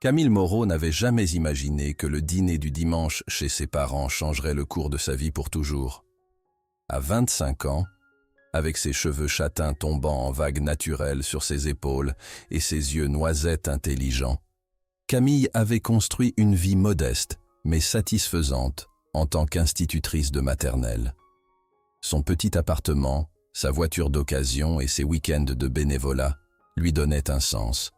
Camille Moreau n'avait jamais imaginé que le dîner du dimanche chez ses parents changerait le cours de sa vie pour toujours. À 25 ans, avec ses cheveux châtains tombant en vagues naturelles sur ses épaules et ses yeux noisettes intelligents, Camille avait construit une vie modeste, mais satisfaisante, en tant qu'institutrice de maternelle. Son petit appartement, sa voiture d'occasion et ses week-ends de bénévolat lui donnaient un sens.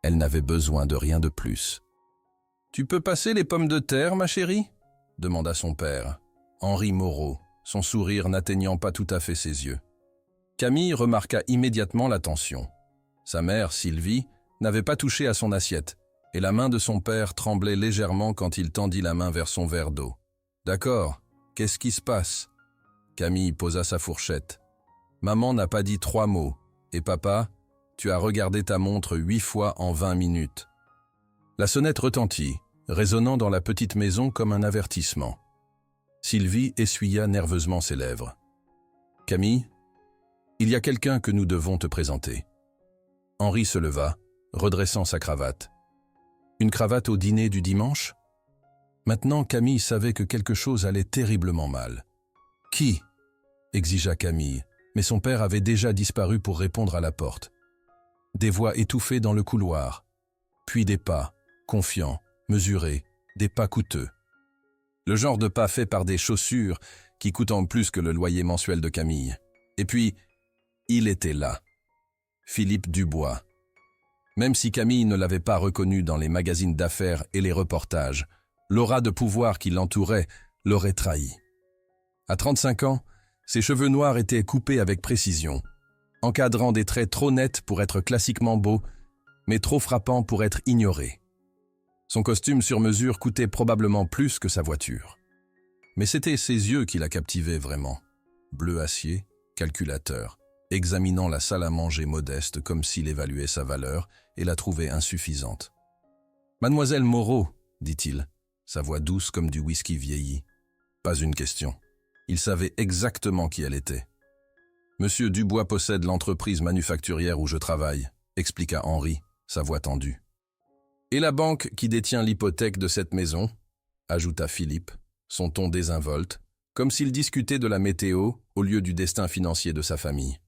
Elle n'avait besoin de rien de plus. « Tu peux passer les pommes de terre, ma chérie ?» demanda son père, Henri Moreau, son sourire n'atteignant pas tout à fait ses yeux. Camille remarqua immédiatement la tension. Sa mère, Sylvie, n'avait pas touché à son assiette, et la main de son père tremblait légèrement quand il tendit la main vers son verre d'eau. « D'accord, qu'est-ce qui se passe ?» Camille posa sa fourchette. « Maman n'a pas dit 3 mots, et papa, tu as regardé ta montre 8 fois en 20 minutes. » La sonnette retentit, résonnant dans la petite maison comme un avertissement. Sylvie essuya nerveusement ses lèvres. « Camille, il y a quelqu'un que nous devons te présenter. » Henri se leva, redressant sa cravate. « Une cravate au dîner du dimanche ?» Maintenant, Camille savait que quelque chose allait terriblement mal. « Qui ?» exigea Camille, mais son père avait déjà disparu pour répondre à la porte. Des voix étouffées dans le couloir, puis des pas, confiants, mesurés, des pas coûteux. Le genre de pas fait par des chaussures qui coûtent plus que le loyer mensuel de Camille. Et puis, il était là. Philippe Dubois. Même si Camille ne l'avait pas reconnu dans les magazines d'affaires et les reportages, l'aura de pouvoir qui l'entourait l'aurait trahi. À 35 ans, ses cheveux noirs étaient coupés avec précision, encadrant des traits trop nets pour être classiquement beaux, mais trop frappants pour être ignorés. Son costume sur mesure coûtait probablement plus que sa voiture. Mais c'était ses yeux qui la captivaient vraiment. Bleu acier, calculateur, examinant la salle à manger modeste comme s'il évaluait sa valeur et la trouvait insuffisante. « Mademoiselle Moreau, » dit-il, sa voix douce comme du whisky vieilli. Pas une question. Il savait exactement qui elle était. « Monsieur Dubois possède l'entreprise manufacturière où je travaille, » expliqua Henri, sa voix tendue. « Et la banque qui détient l'hypothèque de cette maison, » ajouta Philippe, son ton désinvolte, comme s'il discutait de la météo au lieu du destin financier de sa famille.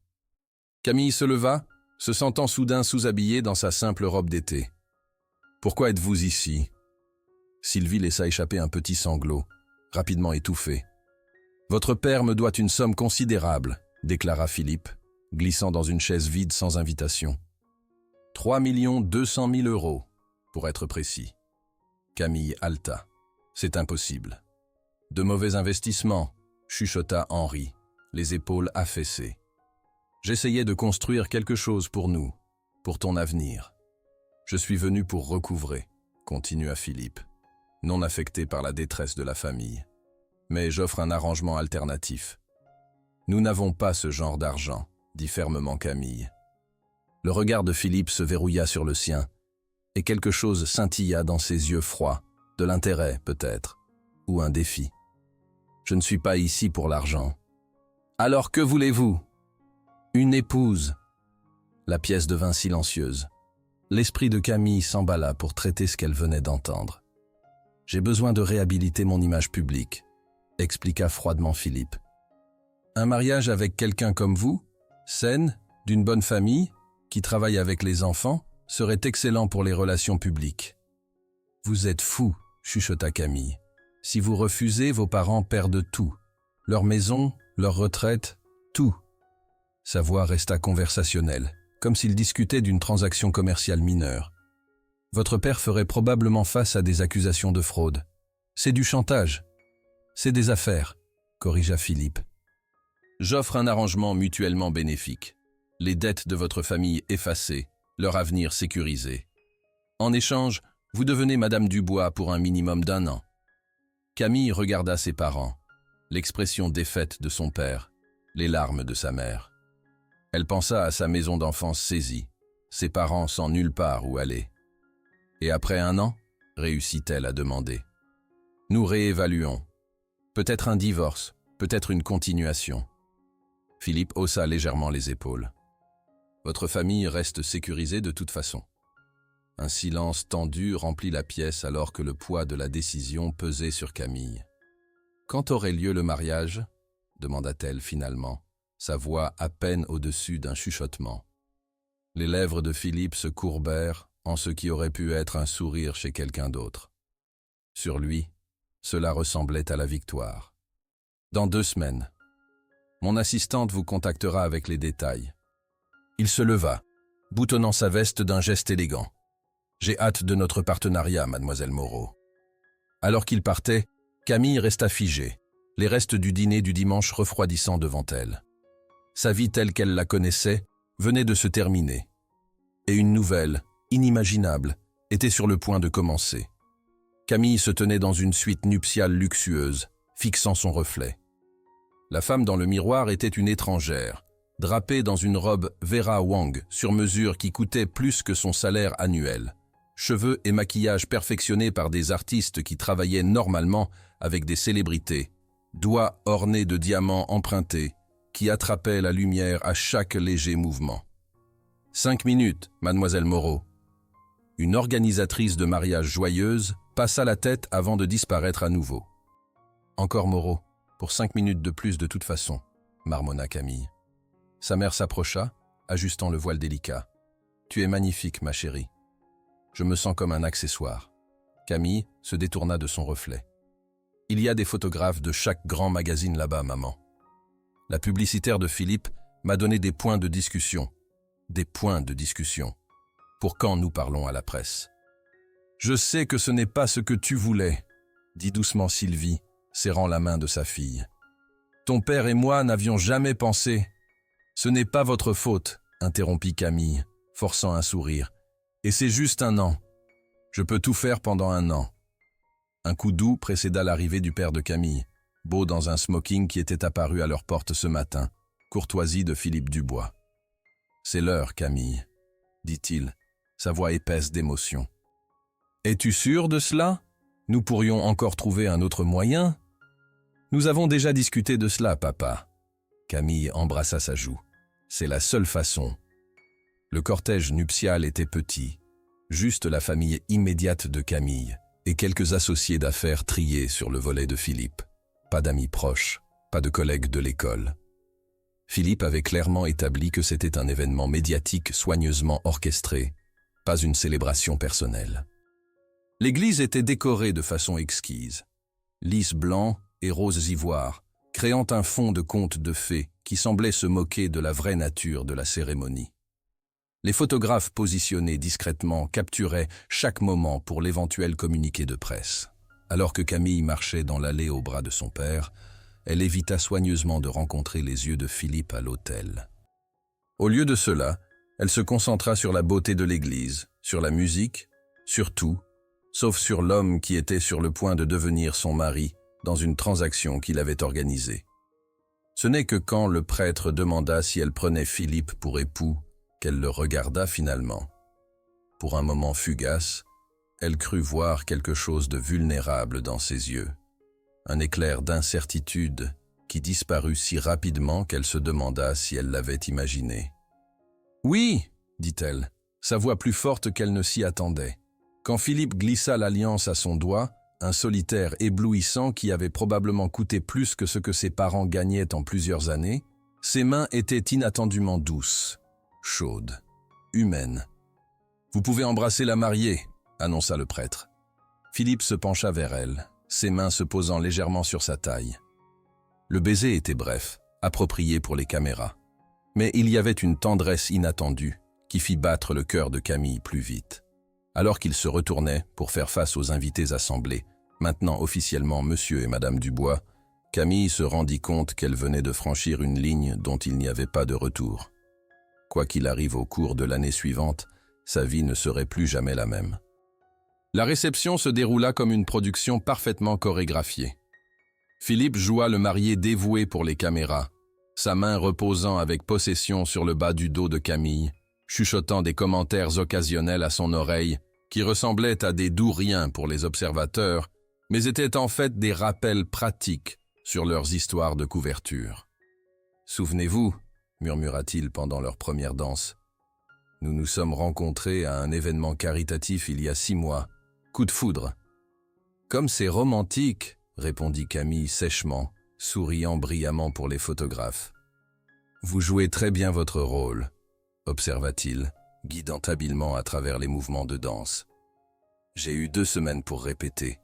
Camille se leva, se sentant soudain sous-habillée dans sa simple robe d'été. « Pourquoi êtes-vous ici ?» Sylvie laissa échapper un petit sanglot, rapidement étouffé. « Votre père me doit une somme considérable, » déclara Philippe, glissant dans une chaise vide sans invitation. « 3 200 000 €, pour être précis. » Camille haleta. « C'est impossible. »« De mauvais investissements, » chuchota Henri, les épaules affaissées. « J'essayais de construire quelque chose pour nous, pour ton avenir. Je suis venu pour recouvrer, » continua Philippe, non affecté par la détresse de la famille. « Mais j'offre un arrangement alternatif. » « Nous n'avons pas ce genre d'argent, » dit fermement Camille. Le regard de Philippe se verrouilla sur le sien, et quelque chose scintilla dans ses yeux froids, de l'intérêt peut-être, ou un défi. « Je ne suis pas ici pour l'argent. »« Alors que voulez-vous ?»« Une épouse. » La pièce devint silencieuse. L'esprit de Camille s'emballa pour traiter ce qu'elle venait d'entendre. « J'ai besoin de réhabiliter mon image publique, » expliqua froidement Philippe. Un mariage avec quelqu'un comme vous, saine, d'une bonne famille, qui travaille avec les enfants, serait excellent pour les relations publiques. « Vous êtes fou, » chuchota Camille. « Si vous refusez, vos parents perdent tout. Leur maison, leur retraite, tout. » Sa voix resta conversationnelle, comme s'il discutait d'une transaction commerciale mineure. « Votre père ferait probablement face à des accusations de fraude. C'est du chantage. C'est des affaires, » corrigea Philippe. J'offre un arrangement mutuellement bénéfique. Les dettes de votre famille effacées, leur avenir sécurisé. En échange, vous devenez Madame Dubois pour un minimum d'1 an. Camille regarda ses parents, l'expression défaite de son père, les larmes de sa mère. Elle pensa à sa maison d'enfance saisie, ses parents sans nulle part où aller. Et après 1 an, réussit-elle à demander. Nous réévaluons. Peut-être un divorce, peut-être une continuation. Philippe haussa légèrement les épaules. Votre famille reste sécurisée de toute façon. Un silence tendu remplit la pièce alors que le poids de la décision pesait sur Camille. « Quand aurait lieu le mariage ?» demanda-t-elle finalement, sa voix à peine au-dessus d'un chuchotement. Les lèvres de Philippe se courbèrent en ce qui aurait pu être un sourire chez quelqu'un d'autre. Sur lui, cela ressemblait à la victoire. « Dans 2 semaines. Mon assistante vous contactera avec les détails. » Il se leva, boutonnant sa veste d'un geste élégant. « J'ai hâte de notre partenariat, mademoiselle Moreau. » Alors qu'il partait, Camille resta figée, les restes du dîner du dimanche refroidissant devant elle. Sa vie telle qu'elle la connaissait venait de se terminer. Et une nouvelle, inimaginable, était sur le point de commencer. Camille se tenait dans une suite nuptiale luxueuse, fixant son reflet. La femme dans le miroir était une étrangère, drapée dans une robe Vera Wang sur mesure qui coûtait plus que son salaire annuel. Cheveux et maquillage perfectionnés par des artistes qui travaillaient normalement avec des célébrités, doigts ornés de diamants empruntés, qui attrapaient la lumière à chaque léger mouvement. « 5 minutes, mademoiselle Moreau. » Une organisatrice de mariage joyeuse passa la tête avant de disparaître à nouveau. « Encore Moreau, pour 5 minutes de plus de toute façon, » marmonna Camille. Sa mère s'approcha, ajustant le voile délicat. « Tu es magnifique, ma chérie. Je me sens comme un accessoire. » Camille se détourna de son reflet. « Il y a des photographes de chaque grand magazine là-bas, maman. La publicitaire de Philippe m'a donné des points de discussion. Des points de discussion. Pour quand nous parlons à la presse. »« Je sais que ce n'est pas ce que tu voulais, » dit doucement Sylvie, serrant la main de sa fille. « Ton père et moi n'avions jamais pensé. »« Ce n'est pas votre faute, » interrompit Camille, forçant un sourire. « Et c'est juste 1 an. Je peux tout faire pendant 1 an. » Un coup doux précéda l'arrivée du père de Camille, beau dans un smoking qui était apparu à leur porte ce matin, courtoisie de Philippe Dubois. « C'est l'heure, Camille, » dit-il, sa voix épaisse d'émotion. « Es-tu sûr de cela? Nous pourrions encore trouver un autre moyen. »« Nous avons déjà discuté de cela, papa. » Camille embrassa sa joue. « C'est la seule façon. » Le cortège nuptial était petit, juste la famille immédiate de Camille et quelques associés d'affaires triés sur le volet de Philippe. Pas d'amis proches, pas de collègues de l'école. Philippe avait clairement établi que c'était un événement médiatique soigneusement orchestré, pas une célébration personnelle. L'église était décorée de façon exquise, lys blanc et roses ivoire, créant un fond de conte de fées qui semblait se moquer de la vraie nature de la cérémonie. Les photographes positionnés discrètement capturaient chaque moment pour l'éventuel communiqué de presse. Alors que Camille marchait dans l'allée au bras de son père, elle évita soigneusement de rencontrer les yeux de Philippe à l'autel. Au lieu de cela, elle se concentra sur la beauté de l'église, sur la musique, sur tout, sauf sur l'homme qui était sur le point de devenir son mari dans une transaction qu'il avait organisée. Ce n'est que quand le prêtre demanda si elle prenait Philippe pour époux qu'elle le regarda finalement. Pour un moment fugace, elle crut voir quelque chose de vulnérable dans ses yeux, un éclair d'incertitude qui disparut si rapidement qu'elle se demanda si elle l'avait imaginé. « Oui, » dit-elle, sa voix plus forte qu'elle ne s'y attendait. Quand Philippe glissa l'alliance à son doigt, un solitaire éblouissant qui avait probablement coûté plus que ce que ses parents gagnaient en plusieurs années, ses mains étaient inattendument douces, chaudes, humaines. « Vous pouvez embrasser la mariée, » annonça le prêtre. Philippe se pencha vers elle, ses mains se posant légèrement sur sa taille. Le baiser était bref, approprié pour les caméras. Mais il y avait une tendresse inattendue qui fit battre le cœur de Camille plus vite. Alors qu'il se retournait pour faire face aux invités assemblés, maintenant officiellement Monsieur et Madame Dubois, Camille se rendit compte qu'elle venait de franchir une ligne dont il n'y avait pas de retour. Quoi qu'il arrive au cours de l'année suivante, sa vie ne serait plus jamais la même. La réception se déroula comme une production parfaitement chorégraphiée. Philippe joua le marié dévoué pour les caméras, sa main reposant avec possession sur le bas du dos de Camille, chuchotant des commentaires occasionnels à son oreille qui ressemblaient à des doux riens pour les observateurs, mais étaient en fait des rappels pratiques sur leurs histoires de couverture. « Souvenez-vous » murmura-t-il pendant leur première danse. « Nous nous sommes rencontrés à un événement caritatif il y a 6 mois. Coup de foudre. Comme c'est romantique, répondit Camille sèchement, souriant brillamment pour les photographes. Vous jouez très bien votre rôle, observa-t-il, guidant habilement à travers les mouvements de danse. J'ai eu 2 semaines pour répéter.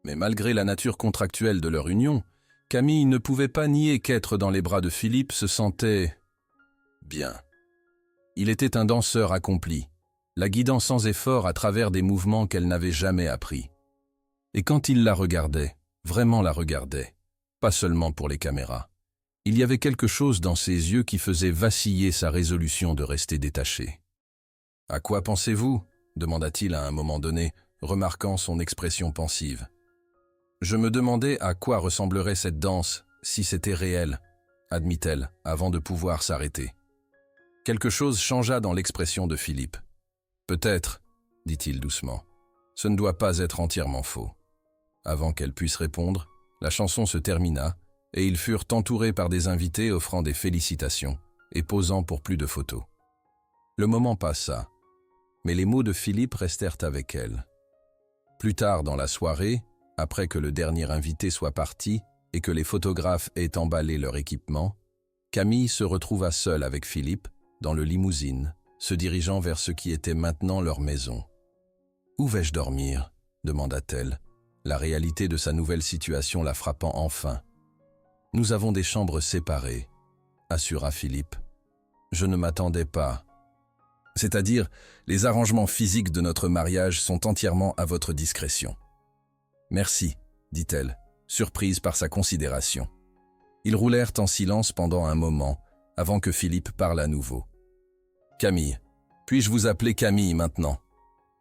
Mais malgré la nature contractuelle de leur union, Camille ne pouvait pas nier qu'être dans les bras de Philippe se sentait bien. Il était un danseur accompli, la guidant sans effort à travers des mouvements qu'elle n'avait jamais appris. Et quand il la regardait, vraiment la regardait, pas seulement pour les caméras, il y avait quelque chose dans ses yeux qui faisait vaciller sa résolution de rester détaché. « À quoi pensez-vous » demanda-t-il à un moment donné, remarquant son expression pensive. Je me demandais à quoi ressemblerait cette danse si c'était réel, admit-elle, avant de pouvoir s'arrêter. Quelque chose changea dans l'expression de Philippe. Peut-être, dit-il doucement, ce ne doit pas être entièrement faux. Avant qu'elle puisse répondre, la chanson se termina et ils furent entourés par des invités offrant des félicitations et posant pour plus de photos. Le moment passa, mais les mots de Philippe restèrent avec elle. Plus tard dans la soirée, après que le dernier invité soit parti et que les photographes aient emballé leur équipement, Camille se retrouva seule avec Philippe dans le limousine, se dirigeant vers ce qui était maintenant leur maison. « Où vais-je dormir » demanda-t-elle, la réalité de sa nouvelle situation la frappant enfin. « Nous avons des chambres séparées » assura Philippe. « Je ne m'attendais pas. C'est-à-dire, les arrangements physiques de notre mariage sont entièrement à votre discrétion. » « Merci, dit-elle, surprise par sa considération. Ils roulèrent en silence pendant un moment, avant que Philippe parle à nouveau. « Camille, puis-je vous appeler Camille maintenant ?»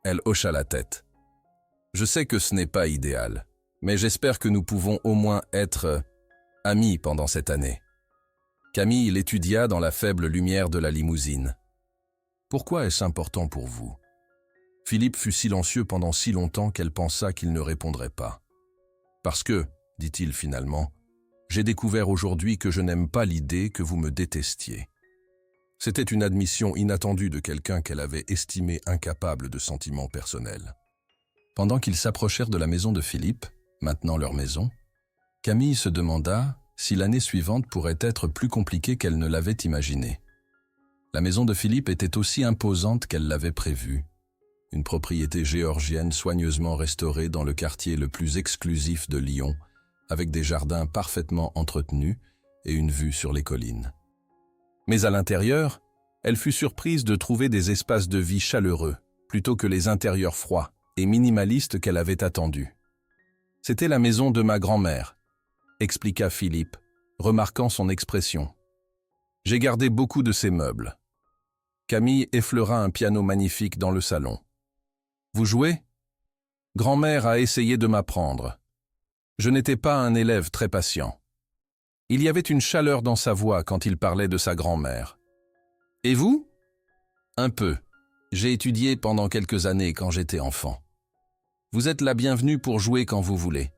Elle hocha la tête. « Je sais que ce n'est pas idéal, mais j'espère que nous pouvons au moins être amis pendant cette année. » Camille l'étudia dans la faible lumière de la limousine. « Pourquoi est-ce important pour vous ?» Philippe fut silencieux pendant si longtemps qu'elle pensa qu'il ne répondrait pas. « Parce que, dit-il finalement, j'ai découvert aujourd'hui que je n'aime pas l'idée que vous me détestiez. » C'était une admission inattendue de quelqu'un qu'elle avait estimé incapable de sentiments personnels. Pendant qu'ils s'approchèrent de la maison de Philippe, maintenant leur maison, Camille se demanda si l'année suivante pourrait être plus compliquée qu'elle ne l'avait imaginé. La maison de Philippe était aussi imposante qu'elle l'avait prévue. Une propriété géorgienne soigneusement restaurée dans le quartier le plus exclusif de Lyon, avec des jardins parfaitement entretenus et une vue sur les collines. Mais à l'intérieur, elle fut surprise de trouver des espaces de vie chaleureux, plutôt que les intérieurs froids et minimalistes qu'elle avait attendus. « C'était la maison de ma grand-mère », expliqua Philippe, remarquant son expression. « J'ai gardé beaucoup de ses meubles. » Camille effleura un piano magnifique dans le salon. « Vous jouez ? Grand-mère a essayé de m'apprendre. Je n'étais pas un élève très patient. » Il y avait une chaleur dans sa voix quand il parlait de sa grand-mère. « Et vous ? » ?»« Un peu. J'ai étudié pendant quelques années quand j'étais enfant. Vous êtes la bienvenue pour jouer quand vous voulez. »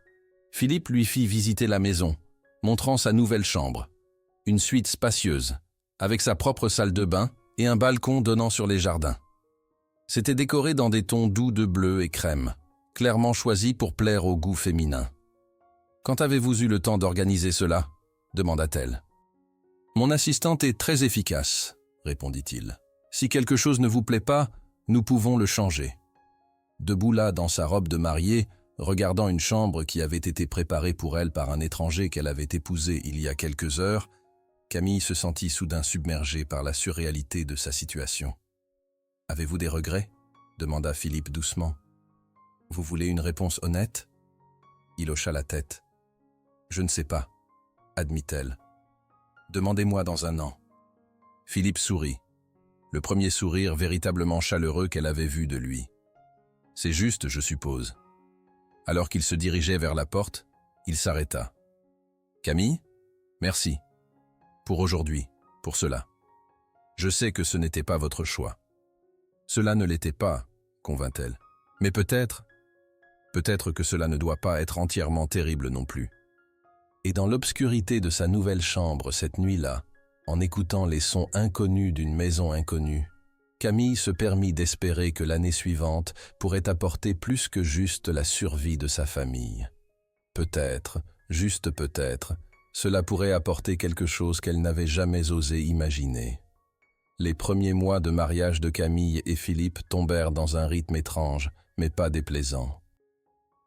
Philippe lui fit visiter la maison, montrant sa nouvelle chambre. Une suite spacieuse, avec sa propre salle de bain et un balcon donnant sur les jardins. C'était décoré dans des tons doux de bleu et crème, clairement choisis pour plaire au goût féminin. « Quand avez-vous eu le temps d'organiser cela ?» demanda-t-elle. « Mon assistante est très efficace, » répondit-il. « Si quelque chose ne vous plaît pas, nous pouvons le changer. » Debout là dans sa robe de mariée, regardant une chambre qui avait été préparée pour elle par un étranger qu'elle avait épousé il y a quelques heures, Camille se sentit soudain submergée par la surréalité de sa situation. « Avez-vous des regrets ?» demanda Philippe doucement. « Vous voulez une réponse honnête ?» Il hocha la tête. « Je ne sais pas, » admit-elle. « Demandez-moi dans un an. » Philippe sourit, le premier sourire véritablement chaleureux qu'elle avait vu de lui. « C'est juste, je suppose. » Alors qu'il se dirigeait vers la porte, il s'arrêta. « Camille ? Merci. Pour aujourd'hui, pour cela. Je sais que ce n'était pas votre choix. » Cela ne l'était pas, convint-elle. Mais peut-être que cela ne doit pas être entièrement terrible non plus. Et dans l'obscurité de sa nouvelle chambre cette nuit-là, en écoutant les sons inconnus d'une maison inconnue, Camille se permit d'espérer que l'année suivante pourrait apporter plus que juste la survie de sa famille. Peut-être, juste peut-être, cela pourrait apporter quelque chose qu'elle n'avait jamais osé imaginer. Les premiers mois de mariage de Camille et Philippe tombèrent dans un rythme étrange, mais pas déplaisant.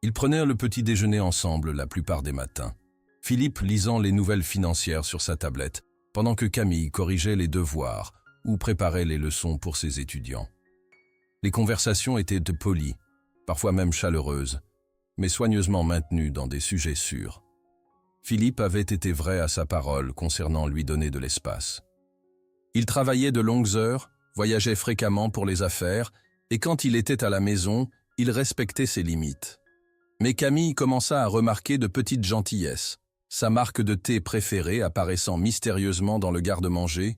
Ils prenaient le petit déjeuner ensemble la plupart des matins, Philippe lisant les nouvelles financières sur sa tablette, pendant que Camille corrigeait les devoirs ou préparait les leçons pour ses étudiants. Les conversations étaient polies, parfois même chaleureuses, mais soigneusement maintenues dans des sujets sûrs. Philippe avait été vrai à sa parole concernant lui donner de l'espace. Il travaillait de longues heures, voyageait fréquemment pour les affaires, et quand il était à la maison, il respectait ses limites. Mais Camille commença à remarquer de petites gentillesses, sa marque de thé préférée apparaissant mystérieusement dans le garde-manger,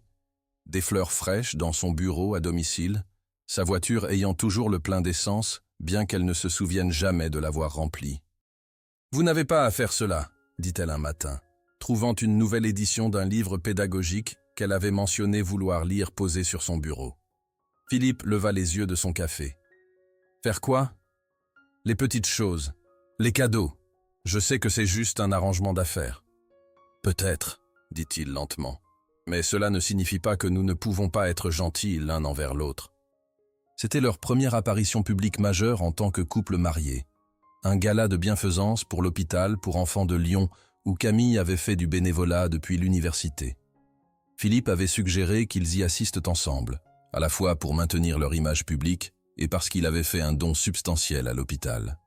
des fleurs fraîches dans son bureau à domicile, sa voiture ayant toujours le plein d'essence, bien qu'elle ne se souvienne jamais de l'avoir remplie. « Vous n'avez pas à faire cela », dit-elle un matin, trouvant une nouvelle édition d'un livre pédagogique qu'elle avait mentionné vouloir lire posé sur son bureau. Philippe leva les yeux de son café. « Faire quoi ? Les petites choses, les cadeaux. Je sais que c'est juste un arrangement d'affaires. »« Peut-être, » dit-il lentement. Mais cela ne signifie pas que nous ne pouvons pas être gentils l'un envers l'autre. C'était leur première apparition publique majeure en tant que couple marié. Un gala de bienfaisance pour l'hôpital pour enfants de Lyon où Camille avait fait du bénévolat depuis l'université. Philippe avait suggéré qu'ils y assistent ensemble, à la fois pour maintenir leur image publique et parce qu'il avait fait un don substantiel à l'hôpital.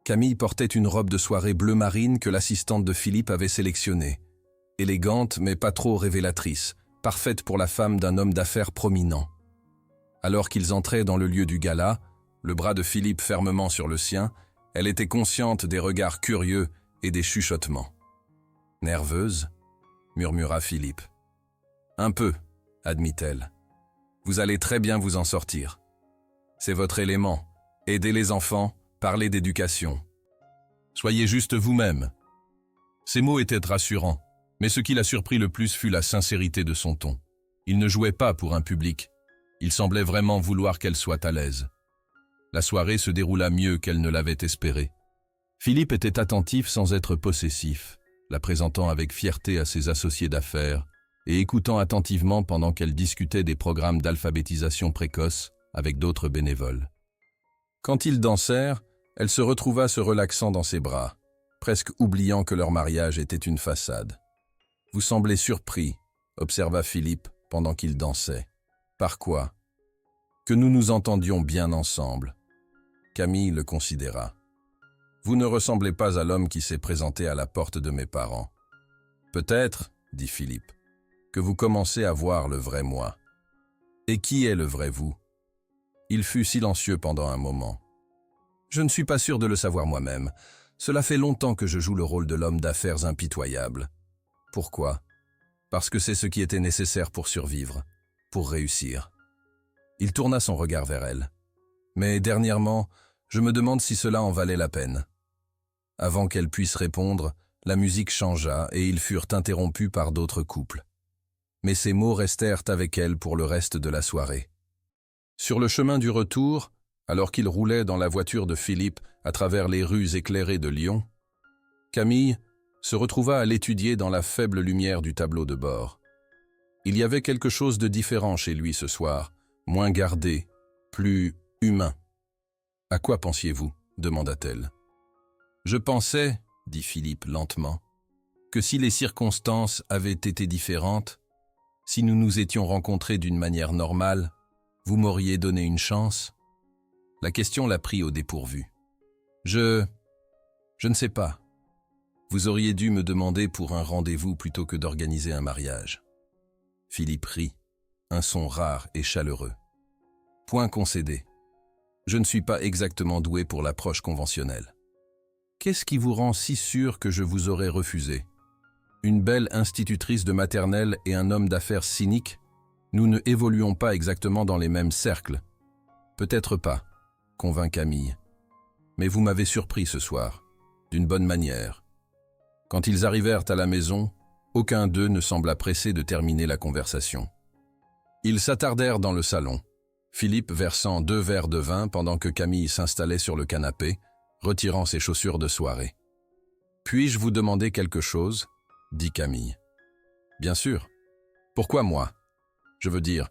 Camille portait une robe de soirée bleu marine que l'assistante de Philippe avait sélectionnée. Élégante mais pas trop révélatrice, parfaite pour la femme d'un homme d'affaires prominent. Alors qu'ils entraient dans le lieu du gala, le bras de Philippe fermement sur le sien, elle était consciente des regards curieux et des chuchotements. « Nerveuse ?» murmura Philippe. « Un peu, » admit-elle. « Vous allez très bien vous en sortir. C'est votre élément. Aider les enfants, parler d'éducation. Soyez juste vous-même. » Ces mots étaient rassurants. Mais ce qui l'a surpris le plus fut la sincérité de son ton. Il ne jouait pas pour un public. Il semblait vraiment vouloir qu'elle soit à l'aise. La soirée se déroula mieux qu'elle ne l'avait espéré. Philippe était attentif sans être possessif, la présentant avec fierté à ses associés d'affaires et écoutant attentivement pendant qu'elle discutait des programmes d'alphabétisation précoce avec d'autres bénévoles. Quand ils dansèrent, elle se retrouva se relaxant dans ses bras, presque oubliant que leur mariage était une façade. « Vous semblez surpris, » observa Philippe pendant qu'ils dansaient. « Par quoi ? » « Que nous nous entendions bien ensemble. » Camille le considéra. « Vous ne ressemblez pas à l'homme qui s'est présenté à la porte de mes parents. »« Peut-être, » dit Philippe, « que vous commencez à voir le vrai moi. »« Et qui est le vrai vous ?» Il fut silencieux pendant un moment. « Je ne suis pas sûr de le savoir moi-même. Cela fait longtemps que je joue le rôle de l'homme d'affaires impitoyable. » Pourquoi ? Parce que c'est ce qui était nécessaire pour survivre, pour réussir. Il tourna son regard vers elle. Mais dernièrement, je me demande si cela en valait la peine. Avant qu'elle puisse répondre, la musique changea et ils furent interrompus par d'autres couples. Mais ces mots restèrent avec elle pour le reste de la soirée. Sur le chemin du retour, alors qu'ils roulaient dans la voiture de Philippe à travers les rues éclairées de Lyon, Camille se retrouva à l'étudier dans la faible lumière du tableau de bord. Il y avait quelque chose de différent chez lui ce soir, moins gardé, plus humain. « À quoi pensiez-vous » demanda-t-elle. « Je pensais, » dit Philippe lentement, « que si les circonstances avaient été différentes, si nous nous étions rencontrés d'une manière normale, vous m'auriez donné une chance ?» La question la prit au dépourvu. « Je ne sais pas. Vous auriez dû me demander pour un rendez-vous plutôt que d'organiser un mariage. » Philippe rit, un son rare et chaleureux. « Point concédé. Je ne suis pas exactement doué pour l'approche conventionnelle. Qu'est-ce qui vous rend si sûr que je vous aurais refusé? Une belle institutrice de maternelle et un homme d'affaires cynique? Nous ne évoluons pas exactement dans les mêmes cercles. » « Peut-être pas, » convint Camille. « Mais vous m'avez surpris ce soir, d'une bonne manière. » Quand ils arrivèrent à la maison, aucun d'eux ne sembla pressé de terminer la conversation. Ils s'attardèrent dans le salon, Philippe versant 2 verres de vin pendant que Camille s'installait sur le canapé, retirant ses chaussures de soirée. « Puis-je vous demander quelque chose ?» dit Camille. « Bien sûr. Pourquoi moi? Je veux dire,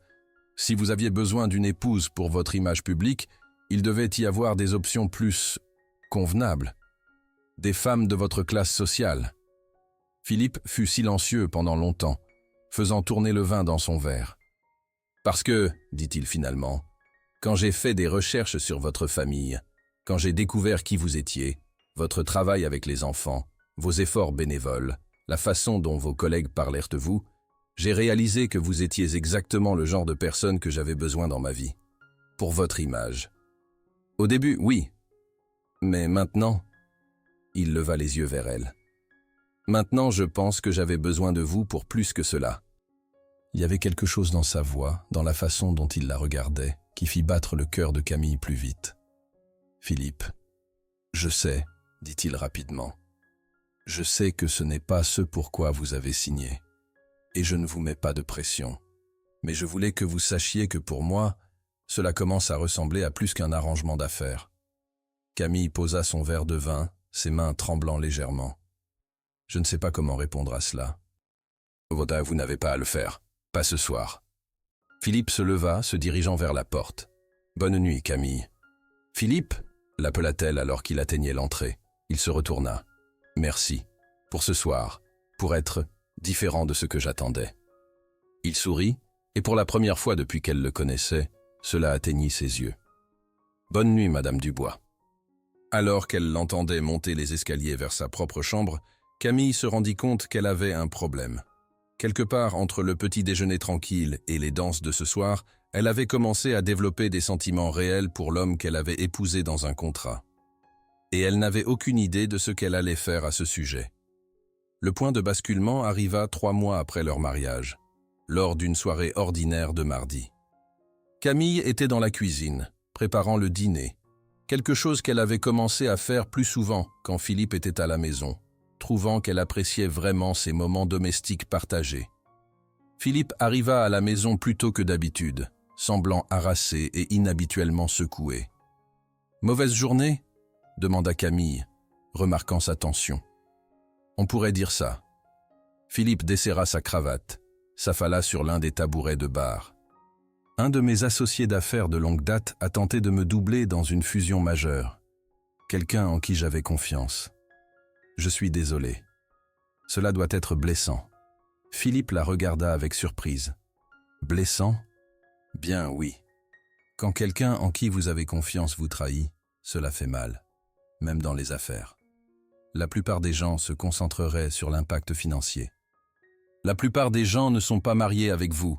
si vous aviez besoin d'une épouse pour votre image publique, il devait y avoir des options plus convenables. Des femmes de votre classe sociale. » Philippe fut silencieux pendant longtemps, faisant tourner le vin dans son verre. « Parce que, dit-il finalement, quand j'ai fait des recherches sur votre famille, quand j'ai découvert qui vous étiez, votre travail avec les enfants, vos efforts bénévoles, la façon dont vos collègues parlèrent de vous, j'ai réalisé que vous étiez exactement le genre de personne que j'avais besoin dans ma vie. Pour votre image. Au début, oui. Mais maintenant, il leva les yeux vers elle. Maintenant, je pense que j'avais besoin de vous pour plus que cela. Il y avait quelque chose dans sa voix, dans la façon dont il la regardait, qui fit battre le cœur de Camille plus vite. « Philippe, je sais, dit-il rapidement. Je sais que ce n'est pas ce pourquoi vous avez signé. Et je ne vous mets pas de pression. Mais je voulais que vous sachiez que pour moi, cela commence à ressembler à plus qu'un arrangement d'affaires. » Camille posa son verre de vin, ses mains tremblant légèrement. « Je ne sais pas comment répondre à cela. »« Vous n'avez pas à le faire. Pas ce soir. » Philippe se leva, se dirigeant vers la porte. « Bonne nuit, Camille. »« Philippe » l'appela-t-elle alors qu'il atteignait l'entrée. Il se retourna. « Merci. Pour ce soir. Pour être différent de ce que j'attendais. » Il sourit, et pour la première fois depuis qu'elle le connaissait, cela atteignit ses yeux. « Bonne nuit, Madame Dubois. » Alors qu'elle l'entendait monter les escaliers vers sa propre chambre, Camille se rendit compte qu'elle avait un problème. Quelque part entre le petit déjeuner tranquille et les danses de ce soir, elle avait commencé à développer des sentiments réels pour l'homme qu'elle avait épousé dans un contrat. Et elle n'avait aucune idée de ce qu'elle allait faire à ce sujet. Le point de basculement arriva 3 mois après leur mariage, lors d'une soirée ordinaire de mardi. Camille était dans la cuisine, préparant le dîner, quelque chose qu'elle avait commencé à faire plus souvent quand Philippe était à la maison, trouvant qu'elle appréciait vraiment ces moments domestiques partagés. Philippe arriva à la maison plus tôt que d'habitude, semblant harassé et inhabituellement secoué. « Mauvaise journée ?» demanda Camille, remarquant sa tension. « On pourrait dire ça. » Philippe desserra sa cravate, s'affala sur l'un des tabourets de bar. « Un de mes associés d'affaires de longue date a tenté de me doubler dans une fusion majeure. Quelqu'un en qui j'avais confiance. Je suis désolé. Cela doit être blessant. » Philippe la regarda avec surprise. « Blessant ? Bien oui. Quand quelqu'un en qui vous avez confiance vous trahit, cela fait mal, même dans les affaires. La plupart des gens se concentreraient sur l'impact financier. La plupart des gens ne sont pas mariés avec vous,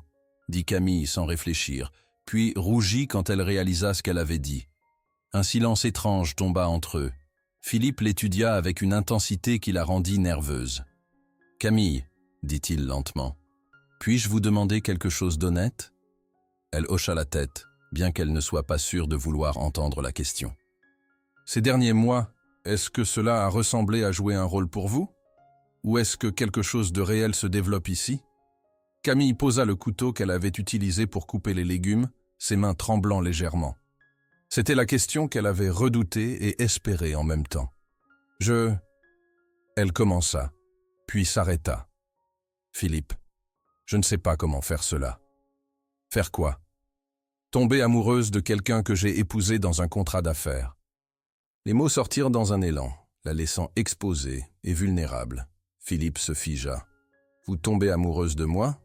dit Camille sans réfléchir, puis rougit quand elle réalisa ce qu'elle avait dit. Un silence étrange tomba entre eux. Philippe l'étudia avec une intensité qui la rendit nerveuse. « Camille, dit-il lentement, puis-je vous demander quelque chose d'honnête ?» Elle hocha la tête, bien qu'elle ne soit pas sûre de vouloir entendre la question. « Ces derniers mois, est-ce que cela a ressemblé à jouer un rôle pour vous? Ou est-ce que quelque chose de réel se développe ici ?» Camille posa le couteau qu'elle avait utilisé pour couper les légumes, ses mains tremblant légèrement. C'était la question qu'elle avait redoutée et espérée en même temps. Elle commença, puis s'arrêta. « Philippe, je ne sais pas comment faire cela. » « Faire quoi ? » « Tomber amoureuse de quelqu'un que j'ai épousé dans un contrat d'affaires. » Les mots sortirent dans un élan, la laissant exposée et vulnérable. Philippe se figea. « Vous tombez amoureuse de moi ? »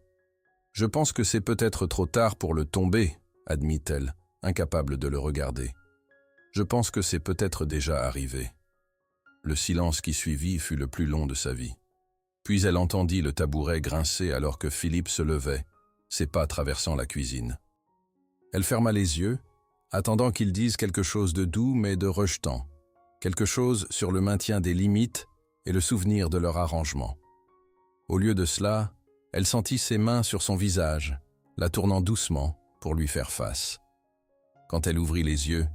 « Je pense que c'est peut-être trop tard pour le tomber, » admit-elle, incapable de le regarder. « Je pense que c'est peut-être déjà arrivé. » Le silence qui suivit fut le plus long de sa vie. Puis elle entendit le tabouret grincer alors que Philippe se levait, ses pas traversant la cuisine. Elle ferma les yeux, attendant qu'il dise quelque chose de doux mais de rejetant, quelque chose sur le maintien des limites et le souvenir de leur arrangement. Au lieu de cela, elle sentit ses mains sur son visage, la tournant doucement pour lui faire face. Quand elle ouvrit les yeux,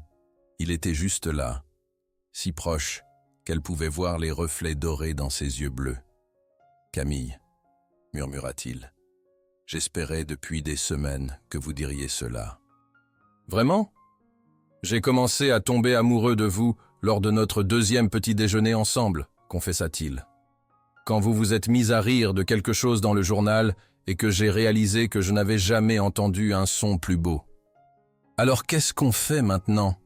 il était juste là, si proche qu'elle pouvait voir les reflets dorés dans ses yeux bleus. « Camille, » murmura-t-il, « j'espérais depuis des semaines que vous diriez cela. » Vraiment? J'ai commencé à tomber amoureux de vous lors de notre deuxième petit déjeuner ensemble, confessa-t-il. Quand vous vous êtes mis à rire de quelque chose dans le journal et que j'ai réalisé que je n'avais jamais entendu un son plus beau. Alors qu'est-ce qu'on fait maintenant?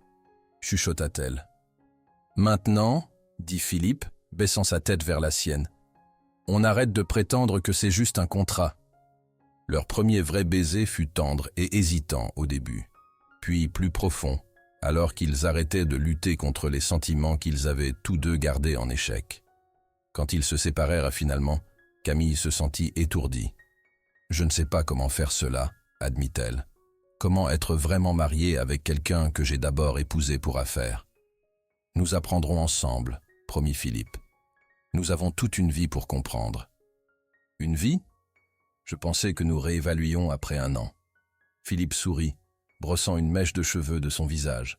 Chuchota-t-elle. Maintenant, dit Philippe, baissant sa tête vers la sienne, on arrête de prétendre que c'est juste un contrat. Leur premier vrai baiser fut tendre et hésitant au début, puis plus profond, alors qu'ils arrêtaient de lutter contre les sentiments qu'ils avaient tous deux gardés en échec. Quand ils se séparèrent finalement, Camille se sentit étourdie. « Je ne sais pas comment faire cela, admit-elle. Comment être vraiment mariée avec quelqu'un que j'ai d'abord épousé pour affaire. Nous apprendrons ensemble, promit Philippe. Nous avons toute une vie pour comprendre. Une vie? Je pensais que nous réévaluions après 1 an. Philippe sourit, brossant une mèche de cheveux de son visage.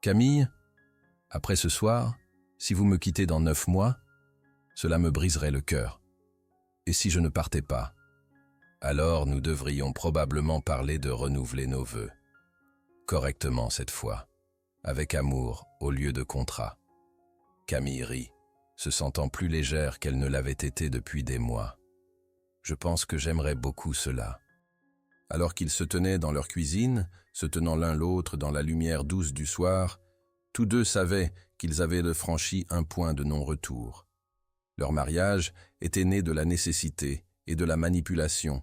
Camille, après ce soir, si vous me quittez dans 9 mois, cela me briserait le cœur. Et si je ne partais pas? Alors nous devrions probablement parler de renouveler nos vœux. Correctement cette fois, avec amour au lieu de contrat. Camille rit, se sentant plus légère qu'elle ne l'avait été depuis des mois. Je pense que j'aimerais beaucoup cela. Alors qu'ils se tenaient dans leur cuisine, se tenant l'un l'autre dans la lumière douce du soir, tous deux savaient qu'ils avaient franchi un point de non-retour. Leur mariage était né de la nécessité et de la manipulation,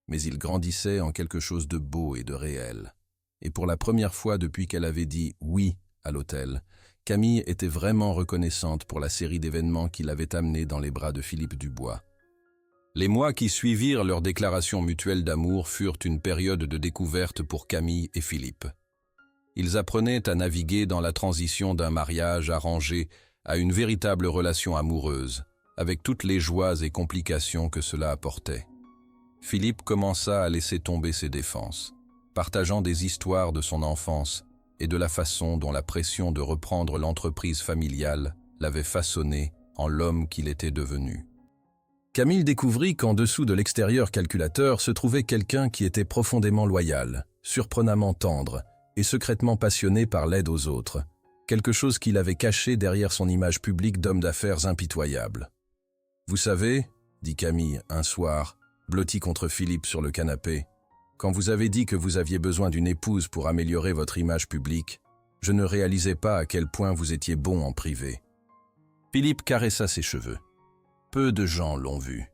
mais il grandissait en quelque chose de beau et de réel. Et pour la première fois depuis qu'elle avait dit « oui » à l'hôtel, Camille était vraiment reconnaissante pour la série d'événements qui l'avaient amenée dans les bras de Philippe Dubois. Les mois qui suivirent leur déclaration mutuelle d'amour furent une période de découverte pour Camille et Philippe. Ils apprenaient à naviguer dans la transition d'un mariage arrangé à une véritable relation amoureuse, avec toutes les joies et complications que cela apportait. Philippe commença à laisser tomber ses défenses, partageant des histoires de son enfance et de la façon dont la pression de reprendre l'entreprise familiale l'avait façonné en l'homme qu'il était devenu. Camille découvrit qu'en dessous de l'extérieur calculateur se trouvait quelqu'un qui était profondément loyal, surprenamment tendre et secrètement passionné par l'aide aux autres, quelque chose qu'il avait caché derrière son image publique d'homme d'affaires impitoyable. « Vous savez, dit Camille un soir, blotti contre Philippe sur le canapé, quand vous avez dit que vous aviez besoin d'une épouse pour améliorer votre image publique, je ne réalisais pas à quel point vous étiez bon en privé. » Philippe caressa ses cheveux. Peu de gens l'ont vu.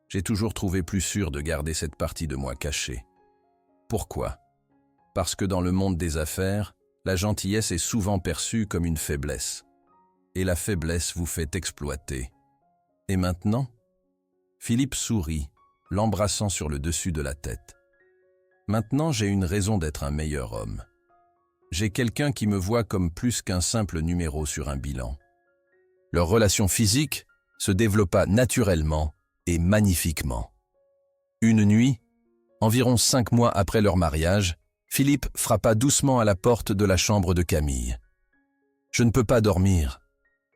J'ai toujours trouvé plus sûr de garder cette partie de moi cachée. Pourquoi? Parce que dans le monde des affaires, la gentillesse est souvent perçue comme une faiblesse. Et la faiblesse vous fait exploiter. Et maintenant? Philippe sourit, l'embrassant sur le dessus de la tête. Maintenant, j'ai une raison d'être un meilleur homme. J'ai quelqu'un qui me voit comme plus qu'un simple numéro sur un bilan. Leur relation physique se développa naturellement et magnifiquement. Une nuit, environ 5 mois après leur mariage, Philippe frappa doucement à la porte de la chambre de Camille. « Je ne peux pas dormir, »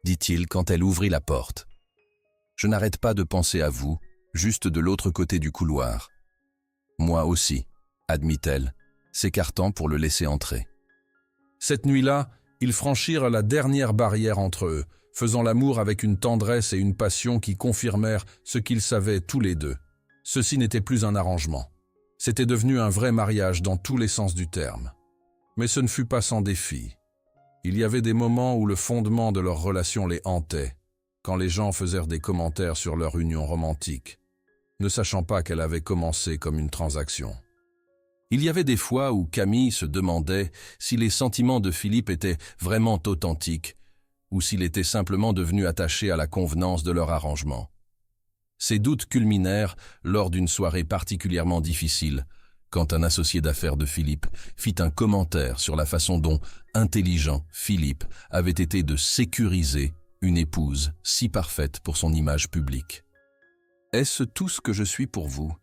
dit-il quand elle ouvrit la porte. « Je n'arrête pas de penser à vous, juste de l'autre côté du couloir. »« Moi aussi, » admit-elle, s'écartant pour le laisser entrer. Cette nuit-là, ils franchirent la dernière barrière entre eux, faisant l'amour avec une tendresse et une passion qui confirmèrent ce qu'ils savaient tous les deux. Ceci n'était plus un arrangement. C'était devenu un vrai mariage dans tous les sens du terme. Mais ce ne fut pas sans défi. Il y avait des moments où le fondement de leur relation les hantait, quand les gens faisèrent des commentaires sur leur union romantique, ne sachant pas qu'elle avait commencé comme une transaction. Il y avait des fois où Camille se demandait si les sentiments de Philippe étaient vraiment authentiques, ou s'il était simplement devenu attaché à la convenance de leur arrangement. Ces doutes culminèrent lors d'une soirée particulièrement difficile, quand un associé d'affaires de Philippe fit un commentaire sur la façon dont intelligent Philippe avait été de sécuriser une épouse si parfaite pour son image publique. « Est-ce tout ce que je suis pour vous ?»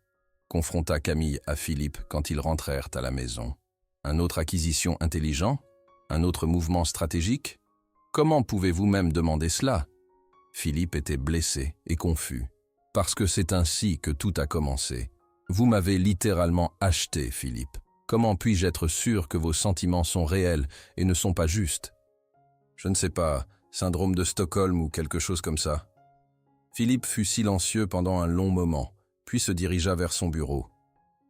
confronta Camille à Philippe quand ils rentrèrent à la maison. « Un autre acquisition intelligent? Un autre mouvement stratégique? Comment pouvez-vous même demander cela ?» Philippe était blessé et confus. « Parce que c'est ainsi que tout a commencé. Vous m'avez littéralement acheté, Philippe. Comment puis-je être sûr que vos sentiments sont réels et ne sont pas justes? Je ne sais pas, syndrome de Stockholm ou quelque chose comme ça. Philippe fut silencieux pendant un long moment, puis se dirigea vers son bureau.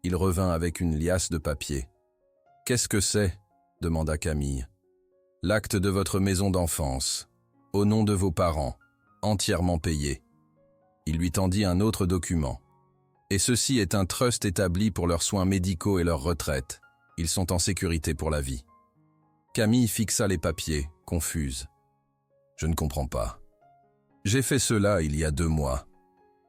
Il revint avec une liasse de papier. « Qu'est-ce que c'est » demanda Camille. « L'acte de votre maison d'enfance, au nom de vos parents, entièrement payé. » Il lui tendit un autre document. « Et ceci est un trust établi pour leurs soins médicaux et leur retraite. Ils sont en sécurité pour la vie. » Camille fixa les papiers, confuse. « Je ne comprends pas. J'ai fait cela il y a 2 mois.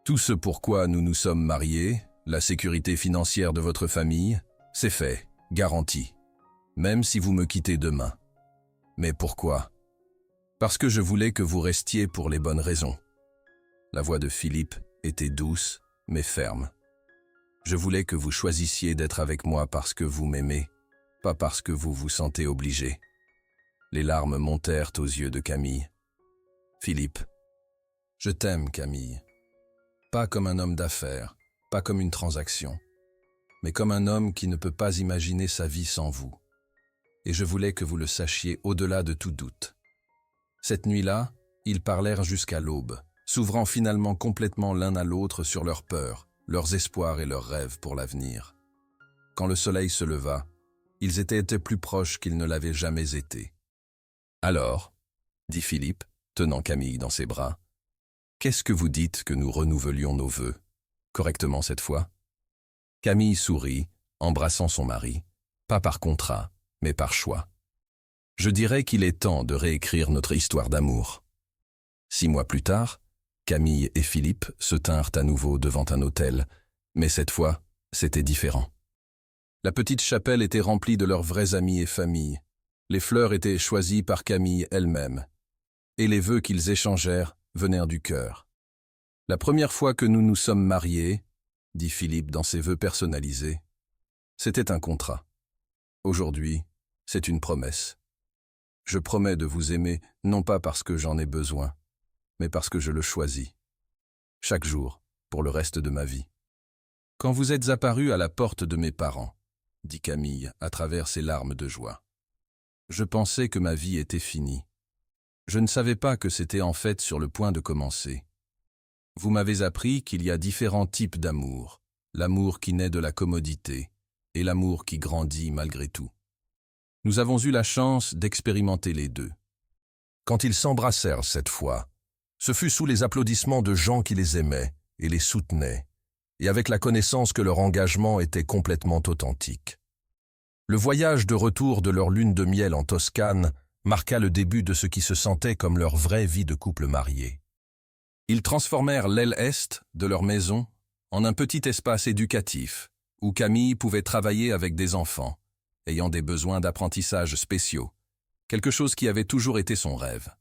Tout ce pourquoi nous nous sommes mariés, la sécurité financière de votre famille, c'est fait, garanti. Même si vous me quittez demain. Mais pourquoi? Parce que je voulais que vous restiez pour les bonnes raisons. » La voix de Philippe était douce, mais ferme. « Je voulais que vous choisissiez d'être avec moi parce que vous m'aimez, pas parce que vous vous sentez obligé. » Les larmes montèrent aux yeux de Camille. « Philippe, je t'aime, Camille. Pas comme un homme d'affaires, pas comme une transaction, mais comme un homme qui ne peut pas imaginer sa vie sans vous. Et je voulais que vous le sachiez au-delà de tout doute. » Cette nuit-là, ils parlèrent jusqu'à l'aube, s'ouvrant finalement complètement l'un à l'autre sur leurs peurs, leurs espoirs et leurs rêves pour l'avenir. Quand le soleil se leva, ils étaient plus proches qu'ils ne l'avaient jamais été. « Alors, » dit Philippe, tenant Camille dans ses bras, « qu'est-ce que vous dites que nous renouvelions nos vœux, correctement cette fois ?» Camille sourit, embrassant son mari, pas par contrat, mais par choix. « Je dirais qu'il est temps de réécrire notre histoire d'amour. » 6 mois plus tard, Camille et Philippe se tinrent à nouveau devant un autel, mais cette fois, c'était différent. La petite chapelle était remplie de leurs vrais amis et familles. Les fleurs étaient choisies par Camille elle-même, et les vœux qu'ils échangèrent venèrent du cœur. « La première fois que nous nous sommes mariés, » dit Philippe dans ses vœux personnalisés, « c'était un contrat. Aujourd'hui, c'est une promesse. Je promets de vous aimer, non pas parce que j'en ai besoin, mais parce que je le choisis. Chaque jour, pour le reste de ma vie. » « Quand vous êtes apparu à la porte de mes parents, » dit Camille à travers ses larmes de joie, « je pensais que ma vie était finie. Je ne savais pas que c'était en fait sur le point de commencer. Vous m'avez appris qu'il y a différents types d'amour, l'amour qui naît de la commodité et l'amour qui grandit malgré tout. Nous avons eu la chance d'expérimenter les deux. » Quand ils s'embrassèrent cette fois, ce fut sous les applaudissements de gens qui les aimaient et les soutenaient, et avec la connaissance que leur engagement était complètement authentique. Le voyage de retour de leur lune de miel en Toscane marqua le début de ce qui se sentait comme leur vraie vie de couple marié. Ils transformèrent l'aile est de leur maison en un petit espace éducatif où Camille pouvait travailler avec des enfants, ayant des besoins d'apprentissage spéciaux, quelque chose qui avait toujours été son rêve.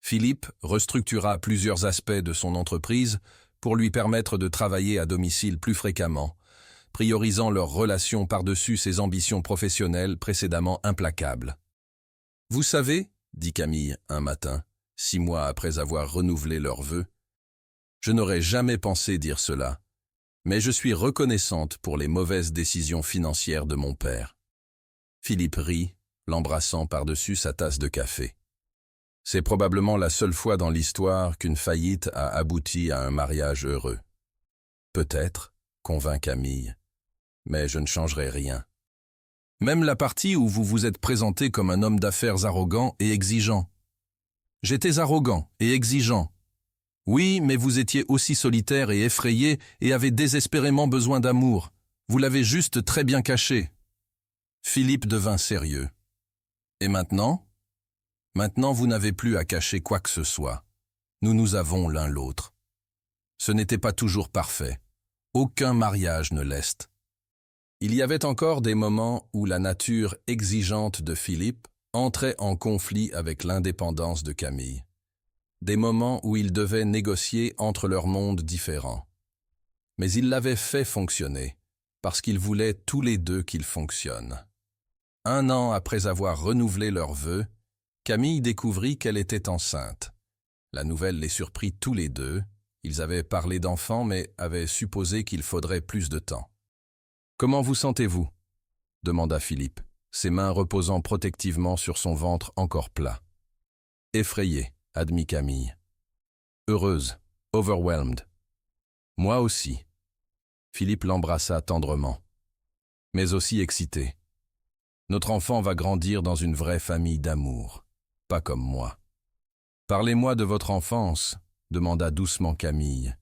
Philippe restructura plusieurs aspects de son entreprise pour lui permettre de travailler à domicile plus fréquemment, priorisant leur relation par-dessus ses ambitions professionnelles précédemment implacables. « Vous savez, » dit Camille un matin, 6 mois après avoir renouvelé leurs vœux, « je n'aurais jamais pensé dire cela, mais je suis reconnaissante pour les mauvaises décisions financières de mon père. » Philippe rit, l'embrassant par-dessus sa tasse de café. « C'est probablement la seule fois dans l'histoire qu'une faillite a abouti à un mariage heureux. »« Peut-être, » convint Camille, « mais je ne changerai rien. Même la partie où vous vous êtes présenté comme un homme d'affaires arrogant et exigeant. J'étais arrogant et exigeant. Oui, mais vous étiez aussi solitaire et effrayé et avez désespérément besoin d'amour. Vous l'avez juste très bien caché. » Philippe devint sérieux. « Et maintenant ? Maintenant, vous n'avez plus à cacher quoi que ce soit. Nous avons l'un l'autre. Ce n'était pas toujours parfait. Aucun mariage ne l'est. » Il y avait encore des moments où la nature exigeante de Philippe entrait en conflit avec l'indépendance de Camille. Des moments où ils devaient négocier entre leurs mondes différents. Mais ils l'avaient fait fonctionner, parce qu'ils voulaient tous les deux qu'il fonctionne. 1 an après avoir renouvelé leurs vœux, Camille découvrit qu'elle était enceinte. La nouvelle les surprit tous les deux. Ils avaient parlé d'enfants, mais avaient supposé qu'il faudrait plus de temps. « Comment vous sentez-vous » demanda Philippe, ses mains reposant protectivement sur son ventre encore plat. Effrayée, admit Camille. Heureuse, overwhelmed. Moi aussi. Philippe l'embrassa tendrement, mais aussi excité. Notre enfant va grandir dans une vraie famille d'amour, pas comme moi. Parlez-moi de votre enfance, demanda doucement Camille.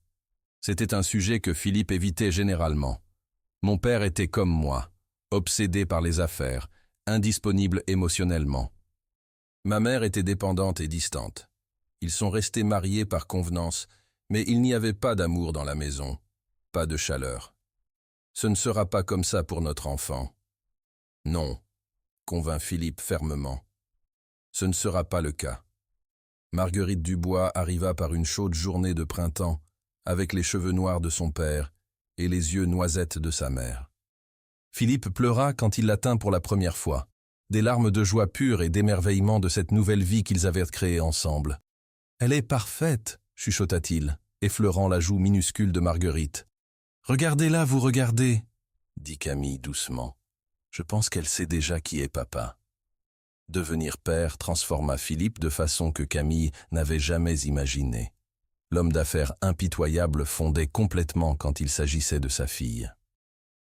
C'était un sujet que Philippe évitait généralement. Mon père était comme moi, obsédé par les affaires, indisponible émotionnellement. Ma mère était dépendante et distante. Ils sont restés mariés par convenance, mais il n'y avait pas d'amour dans la maison, pas de chaleur. Ce ne sera pas comme ça pour notre enfant. Non, convint Philippe fermement. Ce ne sera pas le cas. Marguerite Dubois arriva par une chaude journée de printemps, avec les cheveux noirs de son père et les yeux noisettes de sa mère. Philippe pleura quand il la tint pour la première fois, des larmes de joie pure et d'émerveillement de cette nouvelle vie qu'ils avaient créée ensemble. « Elle est parfaite !» chuchota-t-il, effleurant la joue minuscule de Marguerite. « Regardez-la, vous regardez !» dit Camille doucement. « Je pense qu'elle sait déjà qui est papa. » Devenir père transforma Philippe de façon que Camille n'avait jamais imaginée. L'homme d'affaires impitoyable fondait complètement quand il s'agissait de sa fille.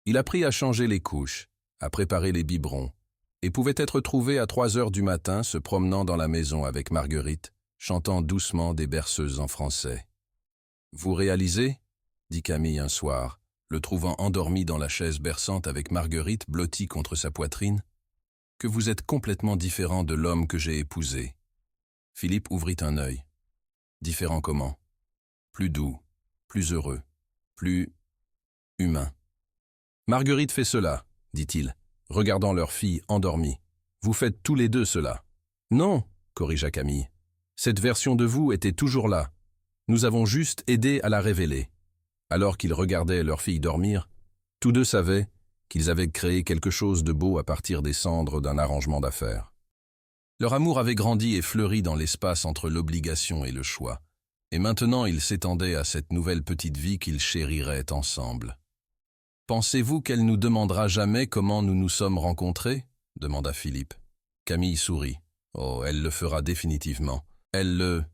Il apprit à changer les couches, à préparer les biberons, et pouvait être trouvé à 3 heures du matin se promenant dans la maison avec Marguerite, chantant doucement des berceuses en français. « Vous réalisez ?» dit Camille un soir, le trouvant endormi dans la chaise berçante avec Marguerite blottie contre sa poitrine, « que vous êtes complètement différent de l'homme que j'ai épousé. » Philippe ouvrit un œil. « Différent comment ? Plus doux, plus heureux, plus humain. »« Marguerite fait cela, dit-il, regardant leur fille endormie. Vous faites tous les deux cela. »« Non, corrigea Camille. Cette version de vous était toujours là. Nous avons juste aidé à la révéler. » Alors qu'ils regardaient leur fille dormir, tous deux savaient qu'ils avaient créé quelque chose de beau à partir des cendres d'un arrangement d'affaires. Leur amour avait grandi et fleuri dans l'espace entre l'obligation et le choix, et maintenant il s'étendait à cette nouvelle petite vie qu'ils chériraient ensemble. « Pensez-vous qu'elle nous demandera jamais comment nous nous sommes rencontrés ?» demanda Philippe. Camille sourit. « Oh, elle le fera définitivement. Elle le...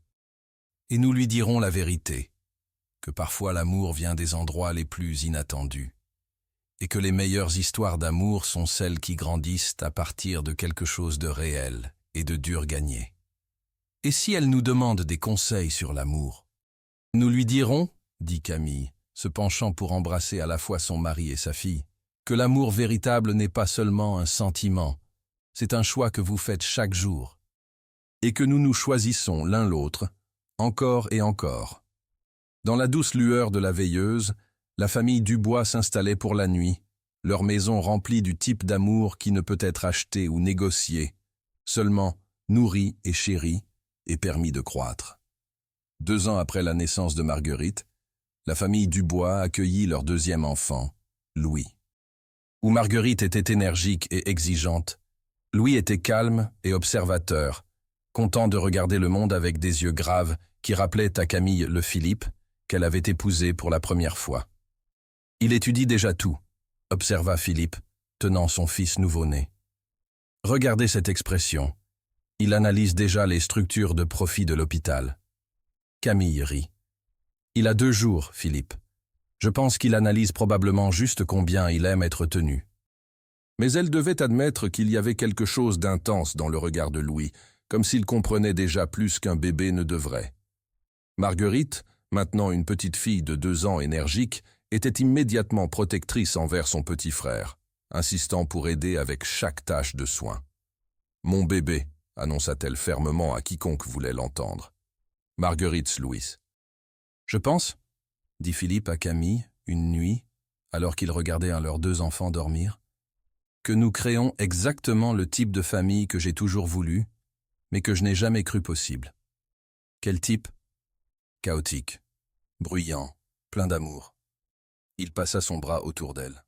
Et nous lui dirons la vérité, que parfois l'amour vient des endroits les plus inattendus, et que les meilleures histoires d'amour sont celles qui grandissent à partir de quelque chose de réel et de dur gagné. Et si elle nous demande des conseils sur l'amour ? Nous lui dirons, dit Camille, se penchant pour embrasser à la fois son mari et sa fille, que l'amour véritable n'est pas seulement un sentiment, c'est un choix que vous faites chaque jour, et que nous nous choisissons l'un l'autre, encore et encore. Dans la douce lueur de la veilleuse, la famille Dubois s'installait pour la nuit, leur maison remplie du type d'amour qui ne peut être acheté ou négocié, seulement nourri et chéri et permis de croître. 2 ans après la naissance de Marguerite, la famille Dubois accueillit leur 2e enfant, Louis. Où Marguerite était énergique et exigeante, Louis était calme et observateur, content de regarder le monde avec des yeux graves qui rappelaient à Camille le Philippe qu'elle avait épousé pour la première fois. « Il étudie déjà tout », observa Philippe, tenant son fils nouveau-né. « Regardez cette expression. Il analyse déjà les structures de profit de l'hôpital. » Camille rit. « Il a 2 jours, Philippe. Je pense qu'il analyse probablement juste combien il aime être tenu. » Mais elle devait admettre qu'il y avait quelque chose d'intense dans le regard de Louis, comme s'il comprenait déjà plus qu'un bébé ne devrait. Marguerite, maintenant une petite fille de 2 ans énergique, était immédiatement protectrice envers son petit frère, insistant pour aider avec chaque tâche de soin. « Mon bébé », annonça-t-elle fermement à quiconque voulait l'entendre. Marguerite Louis. « Je pense, » dit Philippe à Camille, une nuit, alors qu'ils regardaient leurs 2 enfants dormir, « que nous créons exactement le type de famille que j'ai toujours voulu, mais que je n'ai jamais cru possible. » Quel type ? Chaotique, bruyant, plein d'amour. Il passa son bras autour d'elle.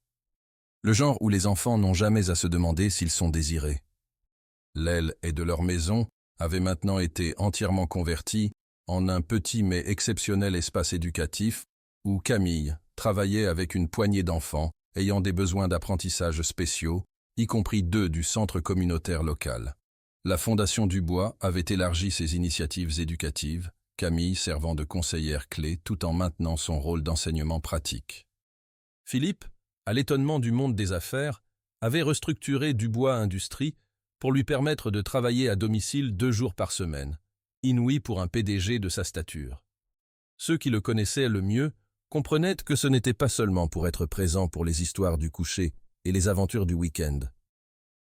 Le genre où les enfants n'ont jamais à se demander s'ils sont désirés. L'aile et de leur maison avait maintenant été entièrement convertie en un petit mais exceptionnel espace éducatif où Camille travaillait avec une poignée d'enfants ayant des besoins d'apprentissage spéciaux y compris 2 du centre communautaire local. La Fondation Dubois avait élargi ses initiatives éducatives, Camille servant de conseillère clé tout en maintenant son rôle d'enseignement pratique. Philippe, à l'étonnement du monde des affaires, avait restructuré Dubois Industries pour lui permettre de travailler à domicile 2 jours par semaine, inouï pour un PDG de sa stature. Ceux qui le connaissaient le mieux comprenaient que ce n'était pas seulement pour être présent pour les histoires du coucher et les aventures du week-end.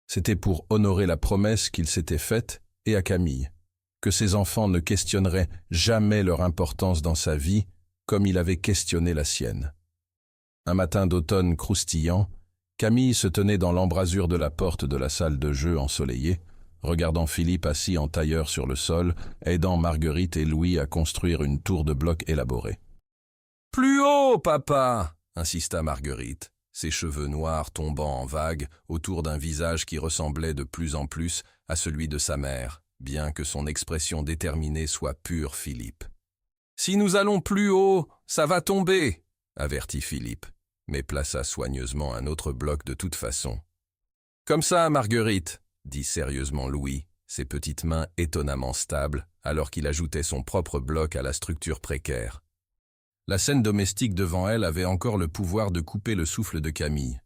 C'était pour honorer la promesse qu'il s'était faite, et à Camille, que ses enfants ne questionneraient jamais leur importance dans sa vie comme il avait questionné la sienne. Un matin d'automne croustillant, Camille se tenait dans l'embrasure de la porte de la salle de jeu ensoleillée, regardant Philippe assis en tailleur sur le sol, aidant Marguerite et Louis à construire une tour de blocs élaborée. « Plus haut, papa !» insista Marguerite, ses cheveux noirs tombant en vagues autour d'un visage qui ressemblait de plus en plus à celui de sa mère, bien que son expression déterminée soit pure Philippe. « Si nous allons plus haut, ça va tomber !» avertit Philippe, mais plaça soigneusement un autre bloc de toute façon. « Comme ça, Marguerite !» dit sérieusement Louis, ses petites mains étonnamment stables, alors qu'il ajoutait son propre bloc à la structure précaire. La scène domestique devant elle avait encore le pouvoir de couper le souffle de Camille.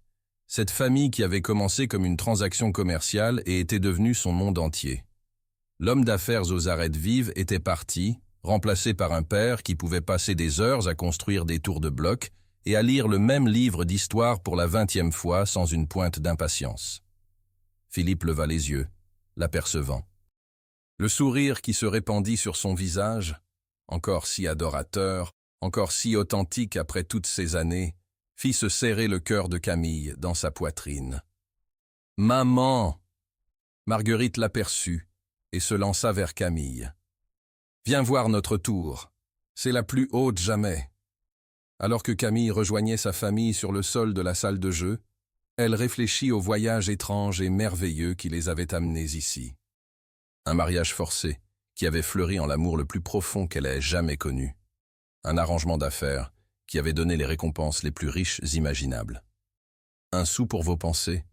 Cette famille qui avait commencé comme une transaction commerciale et était devenue son monde entier. L'homme d'affaires aux arêtes vives était parti, remplacé par un père qui pouvait passer des heures à construire des tours de blocs et à lire le même livre d'histoire pour la 20e fois sans une pointe d'impatience. Philippe leva les yeux, l'apercevant. Le sourire qui se répandit sur son visage, encore si adorateur, encore si authentique après toutes ces années, fit se serrer le cœur de Camille dans sa poitrine. « Maman !» Marguerite l'aperçut et se lança vers Camille. « Viens voir notre tour, c'est la plus haute jamais. » Alors que Camille rejoignait sa famille sur le sol de la salle de jeu, elle réfléchit au voyage étrange et merveilleux qui les avait amenés ici. Un mariage forcé, qui avait fleuri en l'amour le plus profond qu'elle ait jamais connu. Un arrangement d'affaires, qui avait donné les récompenses les plus riches imaginables. « Un sou pour vos pensées ?»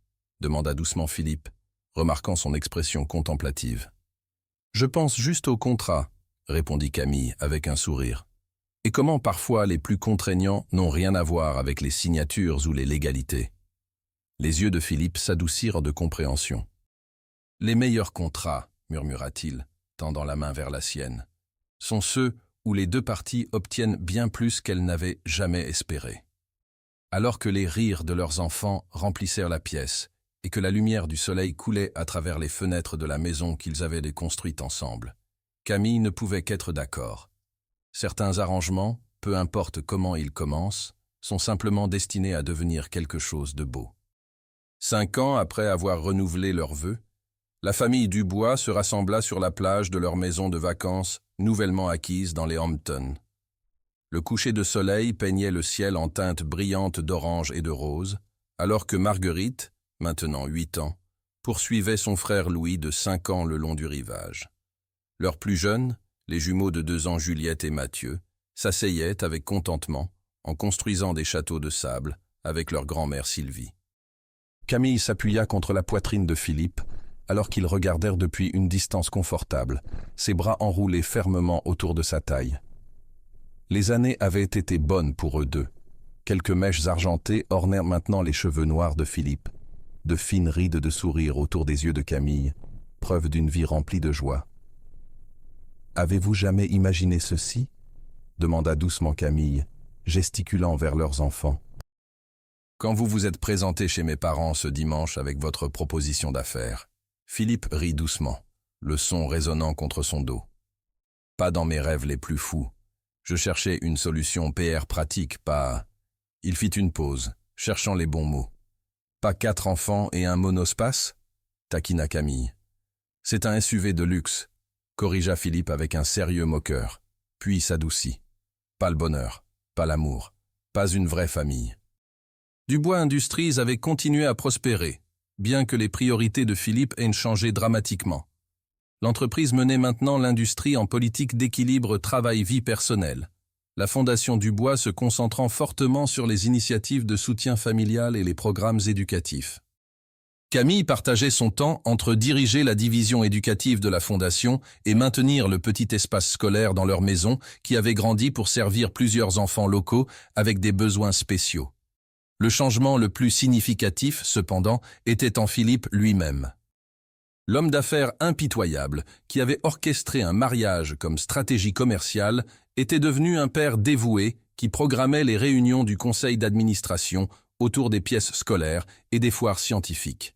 demanda doucement Philippe, remarquant son expression contemplative. « Je pense juste au contrat », répondit Camille avec un sourire. « Et comment parfois les plus contraignants n'ont rien à voir avec les signatures ou les légalités. » Les yeux de Philippe s'adoucirent de compréhension. « Les meilleurs contrats, murmura-t-il, tendant la main vers la sienne, sont ceux où les 2 parties obtiennent bien plus qu'elles n'avaient jamais espéré. » Alors que les rires de leurs enfants remplissèrent la pièce et que la lumière du soleil coulait à travers les fenêtres de la maison qu'ils avaient construite ensemble, Camille ne pouvait qu'être d'accord. Certains arrangements, peu importe comment ils commencent, sont simplement destinés à devenir quelque chose de beau. 5 ans après avoir renouvelé leurs vœux, la famille Dubois se rassembla sur la plage de leur maison de vacances nouvellement acquise dans les Hamptons. Le coucher de soleil peignait le ciel en teintes brillantes d'orange et de rose, alors que Marguerite, maintenant 8 ans, poursuivait son frère Louis de 5 ans le long du rivage. Leurs plus jeunes, les jumeaux de 2 ans Juliette et Mathieu, s'asseyaient avec contentement en construisant des châteaux de sable avec leur grand-mère Sylvie. Camille s'appuya contre la poitrine de Philippe, alors qu'ils regardèrent depuis une distance confortable, ses bras enroulés fermement autour de sa taille. Les années avaient été bonnes pour eux deux. Quelques mèches argentées ornèrent maintenant les cheveux noirs de Philippe, de fines rides de sourire autour des yeux de Camille, preuve d'une vie remplie de joie. « Avez-vous jamais imaginé ceci ?» demanda doucement Camille, gesticulant vers leurs enfants. Quand vous vous êtes présenté chez mes parents ce dimanche avec votre proposition d'affaires, Philippe rit doucement, le son résonnant contre son dos. Pas dans mes rêves les plus fous. Je cherchais une solution PR pratique, pas... Il fit une pause, cherchant les bons mots. Pas 4 enfants et un monospace ? Taquina Camille. C'est un SUV de luxe, corrigea Philippe avec un sérieux moqueur, puis s'adoucit. Pas le bonheur, pas l'amour, pas une vraie famille. Dubois Industries avait continué à prospérer, bien que les priorités de Philippe aient changé dramatiquement. L'entreprise menait maintenant l'industrie en politique d'équilibre travail-vie personnelle, la Fondation Dubois se concentrant fortement sur les initiatives de soutien familial et les programmes éducatifs. Camille partageait son temps entre diriger la division éducative de la Fondation et maintenir le petit espace scolaire dans leur maison qui avait grandi pour servir plusieurs enfants locaux avec des besoins spéciaux. Le changement le plus significatif, cependant, était en Philippe lui-même. L'homme d'affaires impitoyable, qui avait orchestré un mariage comme stratégie commerciale, était devenu un père dévoué qui programmait les réunions du conseil d'administration autour des pièces scolaires et des foires scientifiques.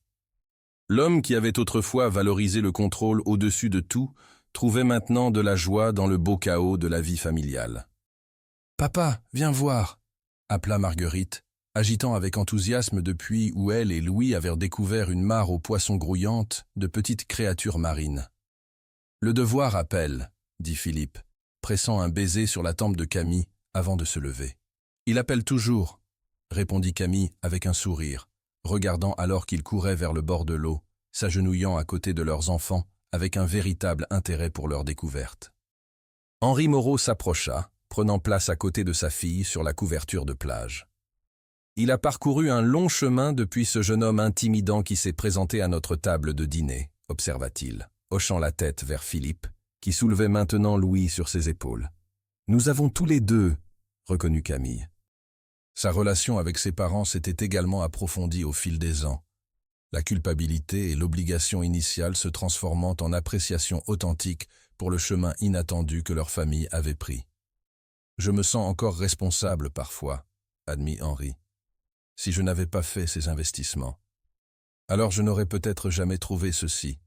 L'homme qui avait autrefois valorisé le contrôle au-dessus de tout, trouvait maintenant de la joie dans le beau chaos de la vie familiale. « Papa, viens voir !» appela Marguerite, agitant avec enthousiasme depuis où elle et Louis avaient découvert une mare aux poissons grouillantes de petites créatures marines. « Le devoir appelle, » dit Philippe, pressant un baiser sur la tempe de Camille avant de se lever. « Il appelle toujours, » répondit Camille avec un sourire, regardant alors qu'ils couraient vers le bord de l'eau, s'agenouillant à côté de leurs enfants avec un véritable intérêt pour leur découverte. Henri Moreau s'approcha, prenant place à côté de sa fille sur la couverture de plage. Il a parcouru un long chemin depuis ce jeune homme intimidant qui s'est présenté à notre table de dîner, observa-t-il, hochant la tête vers Philippe, qui soulevait maintenant Louis sur ses épaules. « Nous avons tous les deux, » reconnut Camille. Sa relation avec ses parents s'était également approfondie au fil des ans, la culpabilité et l'obligation initiale se transformant en appréciation authentique pour le chemin inattendu que leur famille avait pris. « Je me sens encore responsable parfois, » admit Henri. « Si je n'avais pas fait ces investissements. Alors je n'aurais peut-être jamais trouvé ceci, »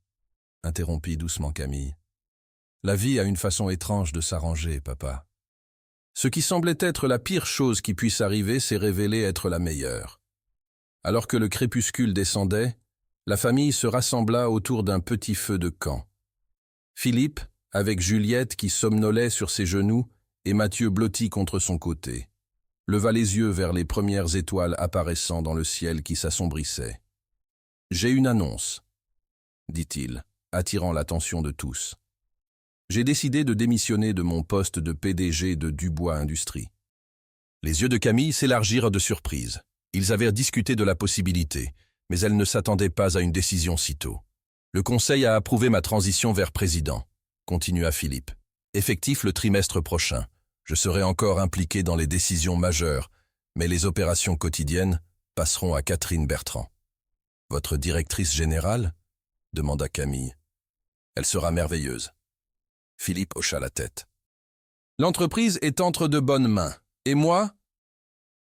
interrompit doucement Camille. « La vie a une façon étrange de s'arranger, papa. » Ce qui semblait être la pire chose qui puisse arriver s'est révélé être la meilleure. Alors que le crépuscule descendait, la famille se rassembla autour d'un petit feu de camp. Philippe, avec Juliette qui somnolait sur ses genoux, et Mathieu blotti contre son côté, leva les yeux vers les premières étoiles apparaissant dans le ciel qui s'assombrissait. « J'ai une annonce, » dit-il, attirant l'attention de tous. J'ai décidé de démissionner de mon poste de PDG de Dubois Industries. Les yeux de Camille s'élargirent de surprise. Ils avaient discuté de la possibilité, mais elle ne s'attendait pas à une décision si tôt. Le conseil a approuvé ma transition vers président, continua Philippe. Effectif le trimestre prochain. Je serai encore impliqué dans les décisions majeures, mais les opérations quotidiennes passeront à Catherine Bertrand. Votre directrice générale ? Demanda Camille. Elle sera merveilleuse. Philippe hocha la tête. L'entreprise est entre de bonnes mains. Et moi ?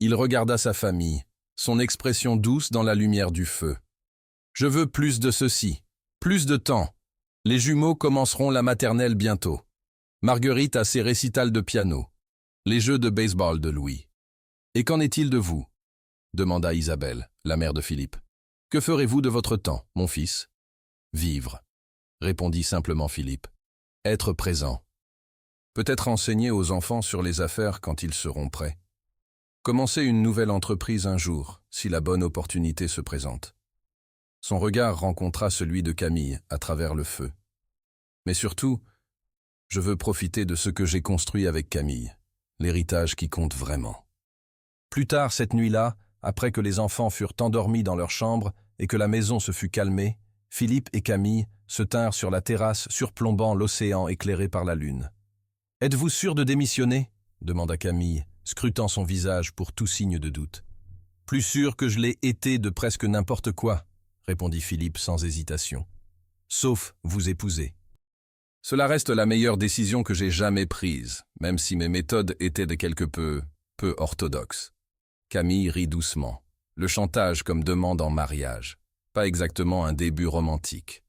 Il regarda sa famille, son expression douce dans la lumière du feu. Je veux plus de ceci, plus de temps. Les jumeaux commenceront la maternelle bientôt. Marguerite a ses récitals de piano. Les jeux de baseball de Louis. Et qu'en est-il de vous ? Demanda Isabelle, la mère de Philippe. Que ferez-vous de votre temps, mon fils ? Vivre, répondit simplement Philippe. Être présent. Peut-être enseigner aux enfants sur les affaires quand ils seront prêts. Commencer une nouvelle entreprise un jour, si la bonne opportunité se présente. Son regard rencontra celui de Camille à travers le feu. Mais surtout, je veux profiter de ce que j'ai construit avec Camille, l'héritage qui compte vraiment. Plus tard cette nuit-là, après que les enfants furent endormis dans leur chambre et que la maison se fut calmée, Philippe et Camille se tinrent sur la terrasse surplombant l'océan éclairé par la lune. « Êtes-vous sûr de démissionner ?» demanda Camille, scrutant son visage pour tout signe de doute. « Plus sûr que je l'ai été de presque n'importe quoi, » répondit Philippe sans hésitation. « Sauf vous épouser. Cela reste la meilleure décision que j'ai jamais prise, même si mes méthodes étaient de quelque peu orthodoxes. » Camille rit doucement. Le chantage comme demande en mariage. Pas exactement un début romantique.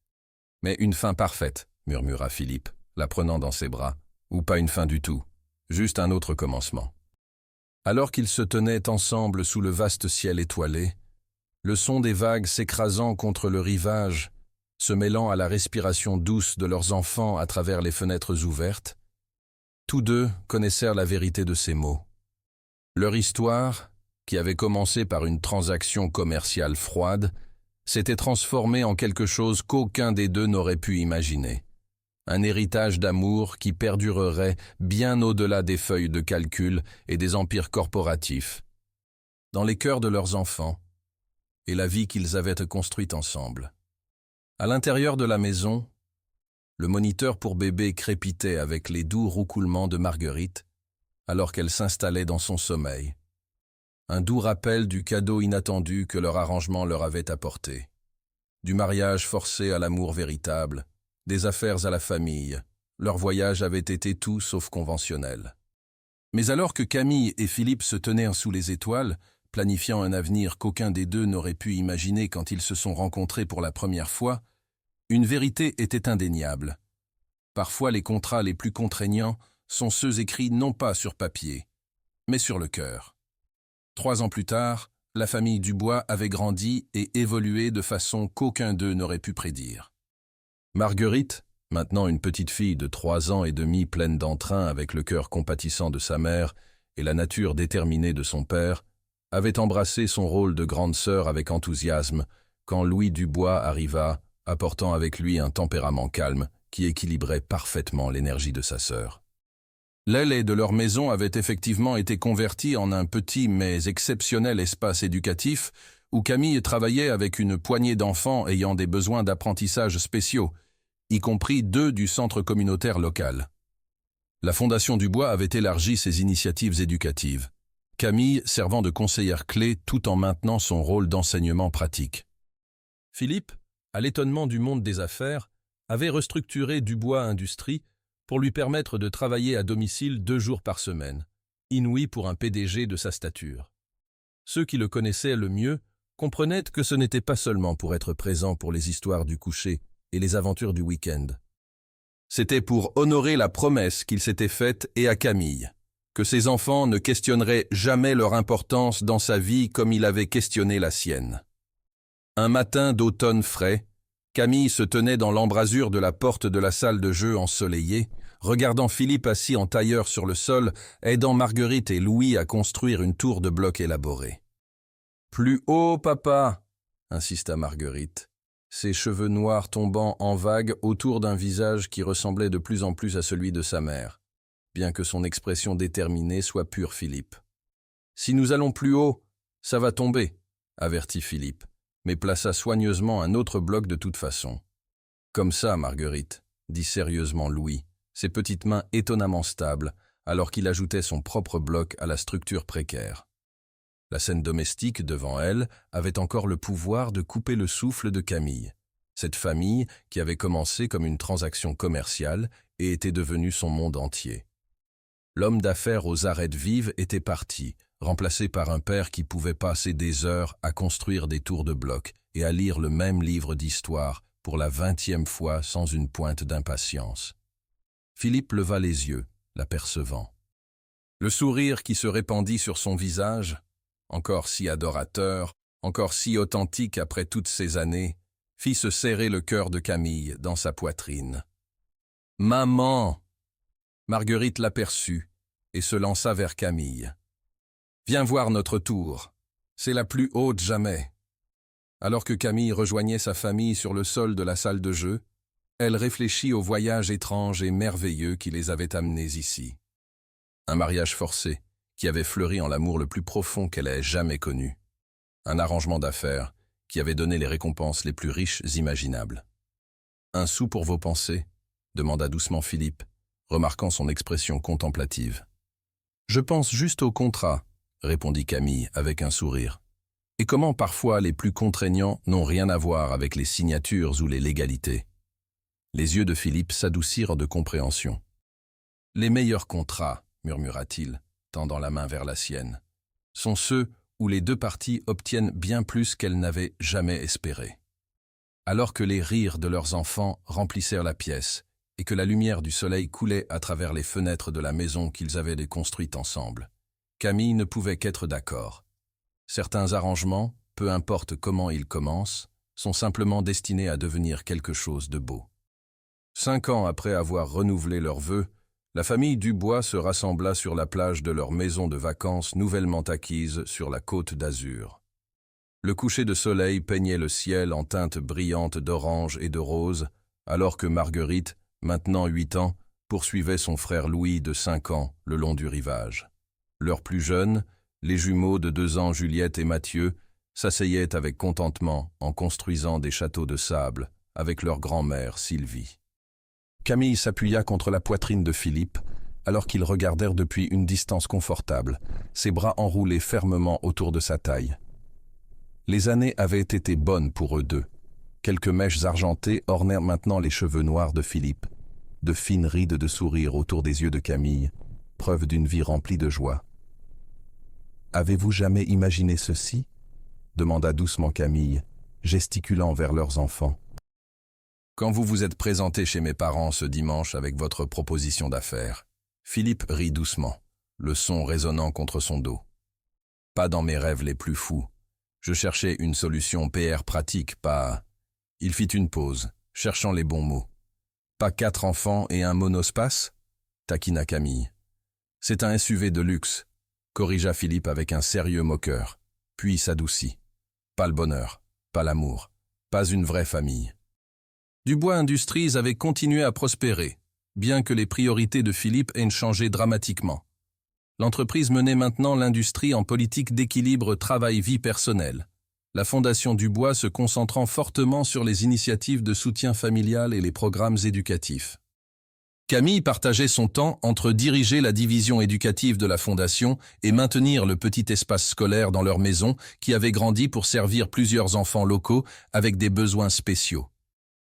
Mais une fin parfaite, murmura Philippe, la prenant dans ses bras, ou pas une fin du tout, juste un autre commencement. Alors qu'ils se tenaient ensemble sous le vaste ciel étoilé, le son des vagues s'écrasant contre le rivage, se mêlant à la respiration douce de leurs enfants à travers les fenêtres ouvertes, tous deux connaissèrent la vérité de ces mots. Leur histoire, qui avait commencé par une transaction commerciale froide, s'était transformée en quelque chose qu'aucun des deux n'aurait pu imaginer. Un héritage d'amour qui perdurerait bien au-delà des feuilles de calcul et des empires corporatifs. Dans les cœurs de leurs enfants, et la vie qu'ils avaient construite ensemble. À l'intérieur de la maison, le moniteur pour bébé crépitait avec les doux roucoulements de Marguerite, alors qu'elle s'installait dans son sommeil. Un doux rappel du cadeau inattendu que leur arrangement leur avait apporté. Du mariage forcé à l'amour véritable, des affaires à la famille, leur voyage avait été tout sauf conventionnel. Mais alors que Camille et Philippe se tenaient sous les étoiles, planifiant un avenir qu'aucun des deux n'aurait pu imaginer quand ils se sont rencontrés pour la première fois, une vérité était indéniable. Parfois les contrats les plus contraignants sont ceux écrits non pas sur papier, mais sur le cœur. 3 ans plus tard, la famille Dubois avait grandi et évolué de façon qu'aucun d'eux n'aurait pu prédire. Marguerite, maintenant une petite fille de 3 ans et demi pleine d'entrain avec le cœur compatissant de sa mère et la nature déterminée de son père, avait embrassé son rôle de grande sœur avec enthousiasme quand Louis Dubois arriva, apportant avec lui un tempérament calme qui équilibrait parfaitement l'énergie de sa sœur. L'aile de leur maison avait effectivement été convertie en un petit mais exceptionnel espace éducatif où Camille travaillait avec une poignée d'enfants ayant des besoins d'apprentissage spéciaux, y compris 2 du centre communautaire local. La Fondation Dubois avait élargi ses initiatives éducatives, Camille servant de conseillère clé tout en maintenant son rôle d'enseignement pratique. Philippe, à l'étonnement du monde des affaires, avait restructuré Dubois Industries pour lui permettre de travailler à domicile 2 jours par semaine, inouï pour un PDG de sa stature. Ceux qui le connaissaient le mieux comprenaient que ce n'était pas seulement pour être présent pour les histoires du coucher et les aventures du week-end. C'était pour honorer la promesse qu'il s'était faite et à Camille, que ses enfants ne questionneraient jamais leur importance dans sa vie comme il avait questionné la sienne. Un matin d'automne frais, Camille se tenait dans l'embrasure de la porte de la salle de jeu ensoleillée, regardant Philippe assis en tailleur sur le sol, aidant Marguerite et Louis à construire une tour de blocs élaborée. « Plus haut, papa !» insista Marguerite, ses cheveux noirs tombant en vagues autour d'un visage qui ressemblait de plus en plus à celui de sa mère, bien que son expression déterminée soit pure Philippe. « Si nous allons plus haut, ça va tomber !» avertit Philippe, mais plaça soigneusement un autre bloc de toute façon. « Comme ça, Marguerite !» dit sérieusement Louis, ses petites mains étonnamment stables, alors qu'il ajoutait son propre bloc à la structure précaire. La scène domestique, devant elle, avait encore le pouvoir de couper le souffle de Camille, cette famille qui avait commencé comme une transaction commerciale et était devenue son monde entier. L'homme d'affaires aux arêtes vives était parti, remplacé par un père qui pouvait passer des heures à construire des tours de blocs et à lire le même livre d'histoire pour la 20e fois sans une pointe d'impatience. Philippe leva les yeux, l'apercevant. Le sourire qui se répandit sur son visage, encore si adorateur, encore si authentique après toutes ces années, fit se serrer le cœur de Camille dans sa poitrine. « Maman !» Marguerite l'aperçut et se lança vers Camille. « Viens voir notre tour, c'est la plus haute jamais. » Alors que Camille rejoignait sa famille sur le sol de la salle de jeu, elle réfléchit au voyage étrange et merveilleux qui les avait amenés ici. Un mariage forcé, qui avait fleuri en l'amour le plus profond qu'elle ait jamais connu. Un arrangement d'affaires qui avait donné les récompenses les plus riches imaginables. « Un sou pour vos pensées ?» demanda doucement Philippe, remarquant son expression contemplative. « Je pense juste au contrat », répondit Camille avec un sourire. « Et comment parfois les plus contraignants n'ont rien à voir avec les signatures ou les légalités. » Les yeux de Philippe s'adoucirent de compréhension. « Les meilleurs contrats, murmura-t-il, tendant la main vers la sienne, sont ceux où les 2 parties obtiennent bien plus qu'elles n'avaient jamais espéré. » Alors que les rires de leurs enfants remplissèrent la pièce et que la lumière du soleil coulait à travers les fenêtres de la maison qu'ils avaient construite ensemble, Camille ne pouvait qu'être d'accord. Certains arrangements, peu importe comment ils commencent, sont simplement destinés à devenir quelque chose de beau. 5 ans après avoir renouvelé leurs vœux, la famille Dubois se rassembla sur la plage de leur maison de vacances nouvellement acquise sur la Côte d'Azur. Le coucher de soleil peignait le ciel en teintes brillantes d'orange et de rose, alors que Marguerite, maintenant 8 ans, poursuivait son frère Louis de 5 ans le long du rivage. Leurs plus jeunes, les jumeaux de 2 ans Juliette et Mathieu, s'asseyaient avec contentement en construisant des châteaux de sable avec leur grand-mère Sylvie. Camille s'appuya contre la poitrine de Philippe alors qu'ils regardèrent depuis une distance confortable, ses bras enroulés fermement autour de sa taille. Les années avaient été bonnes pour eux deux. Quelques mèches argentées ornèrent maintenant les cheveux noirs de Philippe, de fines rides de sourire autour des yeux de Camille, preuve d'une vie remplie de joie. « Avez-vous jamais imaginé ceci ?» demanda doucement Camille, gesticulant vers leurs enfants. « Quand vous vous êtes présenté chez mes parents ce dimanche avec votre proposition d'affaires, Philippe rit doucement, le son résonnant contre son dos. Pas dans mes rêves les plus fous. Je cherchais une solution PR pratique, pas... Il fit une pause, cherchant les bons mots. Pas 4 enfants et un monospace ? Taquina Camille. C'est un SUV de luxe, corrigea Philippe avec un sérieux moqueur, puis s'adoucit. Pas le bonheur, pas l'amour, pas une vraie famille. Dubois Industries avait continué à prospérer, bien que les priorités de Philippe aient changé dramatiquement. L'entreprise menait maintenant l'industrie en politique d'équilibre travail-vie personnelle, la Fondation Dubois se concentrant fortement sur les initiatives de soutien familial et les programmes éducatifs. Camille partageait son temps entre diriger la division éducative de la Fondation et maintenir le petit espace scolaire dans leur maison qui avait grandi pour servir plusieurs enfants locaux avec des besoins spéciaux.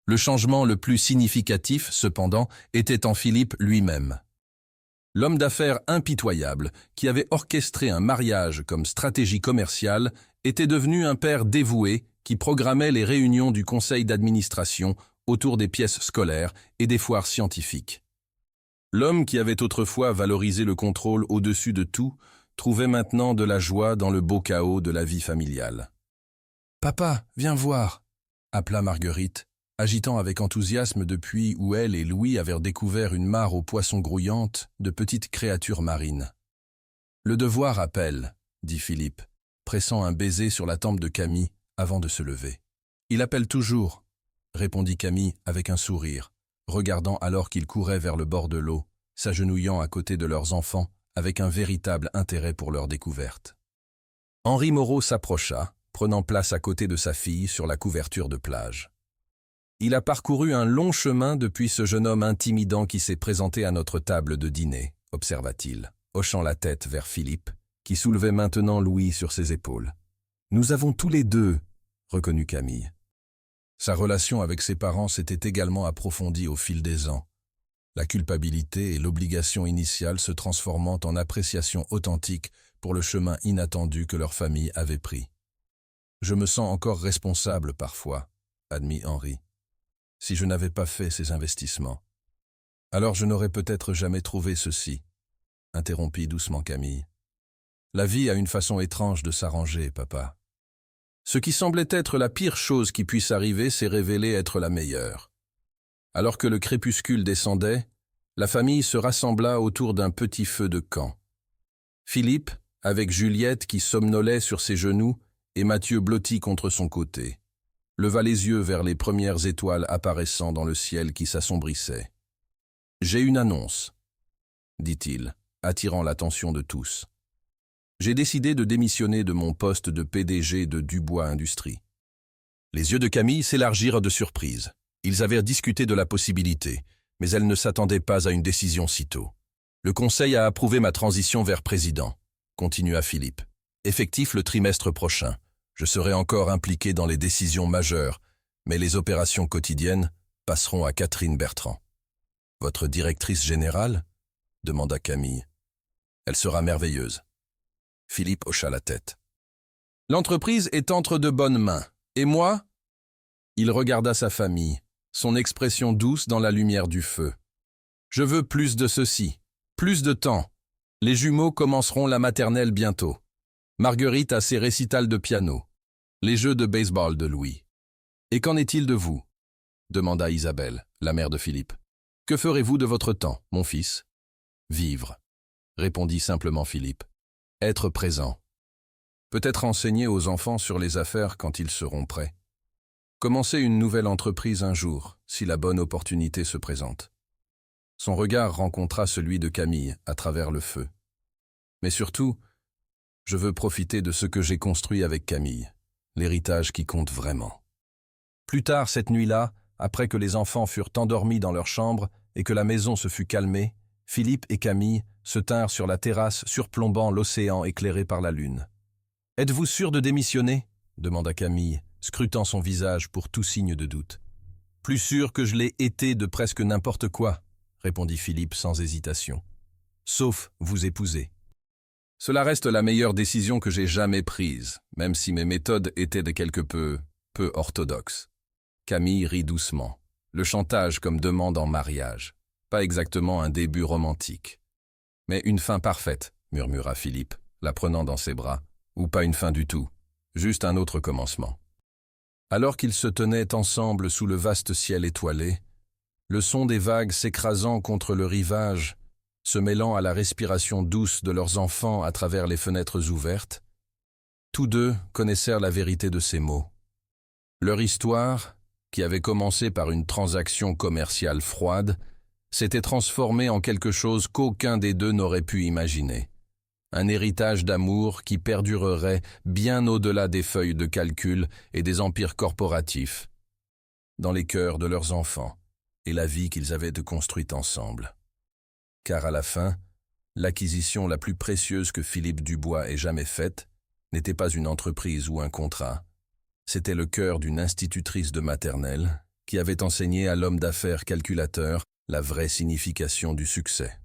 Le changement le plus significatif, cependant, était en Philippe lui-même. L'homme d'affaires impitoyable, qui avait orchestré un mariage comme stratégie commerciale, était devenu un père dévoué qui programmait les réunions du conseil d'administration autour des pièces scolaires et des foires scientifiques. L'homme qui avait autrefois valorisé le contrôle au-dessus de tout, trouvait maintenant de la joie dans le beau chaos de la vie familiale. « Papa, viens voir !» appela Marguerite, agitant avec enthousiasme depuis où elle et Louis avaient découvert une mare aux poissons grouillantes de petites créatures marines. « Le devoir appelle, » dit Philippe, pressant un baiser sur la tempe de Camille avant de se lever. « Il appelle toujours, » répondit Camille avec un sourire, regardant alors qu'ils couraient vers le bord de l'eau, s'agenouillant à côté de leurs enfants avec un véritable intérêt pour leur découverte. Henri Moreau s'approcha, prenant place à côté de sa fille sur la couverture de plage. Il a parcouru un long chemin depuis ce jeune homme intimidant qui s'est présenté à notre table de dîner, observa-t-il, hochant la tête vers Philippe, qui soulevait maintenant Louis sur ses épaules. « Nous avons tous les deux, » reconnut Camille. Sa relation avec ses parents s'était également approfondie au fil des ans, la culpabilité et l'obligation initiale se transformant en appréciation authentique pour le chemin inattendu que leur famille avait pris. « Je me sens encore responsable parfois, » admit Henri. « Si je n'avais pas fait ces investissements. Alors je n'aurais peut-être jamais trouvé ceci, » interrompit doucement Camille. « La vie a une façon étrange de s'arranger, papa. Ce qui semblait être la pire chose qui puisse arriver s'est révélé être la meilleure. Alors que le crépuscule descendait, la famille se rassembla autour d'un petit feu de camp. Philippe, avec Juliette qui somnolait sur ses genoux, et Mathieu blotti contre son côté, leva les yeux vers les premières étoiles apparaissant dans le ciel qui s'assombrissait. « J'ai une annonce, » dit-il, attirant l'attention de tous. J'ai décidé de démissionner de mon poste de PDG de Dubois Industries. Les yeux de Camille s'élargirent de surprise. Ils avaient discuté de la possibilité, mais elle ne s'attendait pas à une décision si tôt. Le conseil a approuvé ma transition vers président, continua Philippe. Effectif le trimestre prochain. Je serai encore impliqué dans les décisions majeures, mais les opérations quotidiennes passeront à Catherine Bertrand. Votre directrice générale ? Demanda Camille. Elle sera merveilleuse. Philippe hocha la tête. L'entreprise est entre de bonnes mains. Et moi ? Il regarda sa famille, son expression douce dans la lumière du feu. Je veux plus de ceci, plus de temps. Les jumeaux commenceront la maternelle bientôt. Marguerite a ses récitals de piano, les jeux de baseball de Louis. Et qu'en est-il de vous ? Demanda Isabelle, la mère de Philippe. Que ferez-vous de votre temps, mon fils ? Vivre, répondit simplement Philippe. Être présent. Peut-être enseigner aux enfants sur les affaires quand ils seront prêts. Commencer une nouvelle entreprise un jour, si la bonne opportunité se présente. Son regard rencontra celui de Camille à travers le feu. Mais surtout, je veux profiter de ce que j'ai construit avec Camille. l'héritage qui compte vraiment. Plus tard cette nuit-là, après que les enfants furent endormis dans leur chambre et que la maison se fut calmée, Philippe et Camille se tinrent sur la terrasse surplombant l'océan éclairé par la lune. « Êtes-vous sûr de démissionner » demanda Camille, scrutant son visage pour tout signe de doute. « Plus sûr que je l'ai été de presque n'importe quoi » répondit Philippe sans hésitation. « Sauf vous épouser. Cela reste la meilleure décision que j'ai jamais prise, même si mes méthodes étaient de quelque peu orthodoxes. » Camille rit doucement. Le chantage comme demande en mariage. Pas exactement un début romantique. « Mais une fin parfaite, » murmura Philippe, la prenant dans ses bras. « Ou pas une fin du tout, juste un autre commencement. » Alors qu'ils se tenaient ensemble sous le vaste ciel étoilé, le son des vagues s'écrasant contre le rivage, se mêlant à la respiration douce de leurs enfants à travers les fenêtres ouvertes, tous deux connaissèrent la vérité de ces mots. Leur histoire, qui avait commencé par une transaction commerciale froide, s'était transformée en quelque chose qu'aucun des deux n'aurait pu imaginer. Un héritage d'amour qui perdurerait bien au-delà des feuilles de calcul et des empires corporatifs, dans les cœurs de leurs enfants et la vie qu'ils avaient construite ensemble. Car à la fin, l'acquisition la plus précieuse que Philippe Dubois ait jamais faite n'était pas une entreprise ou un contrat. C'était le cœur d'une institutrice de maternelle qui avait enseigné à l'homme d'affaires calculateur la vraie signification du succès.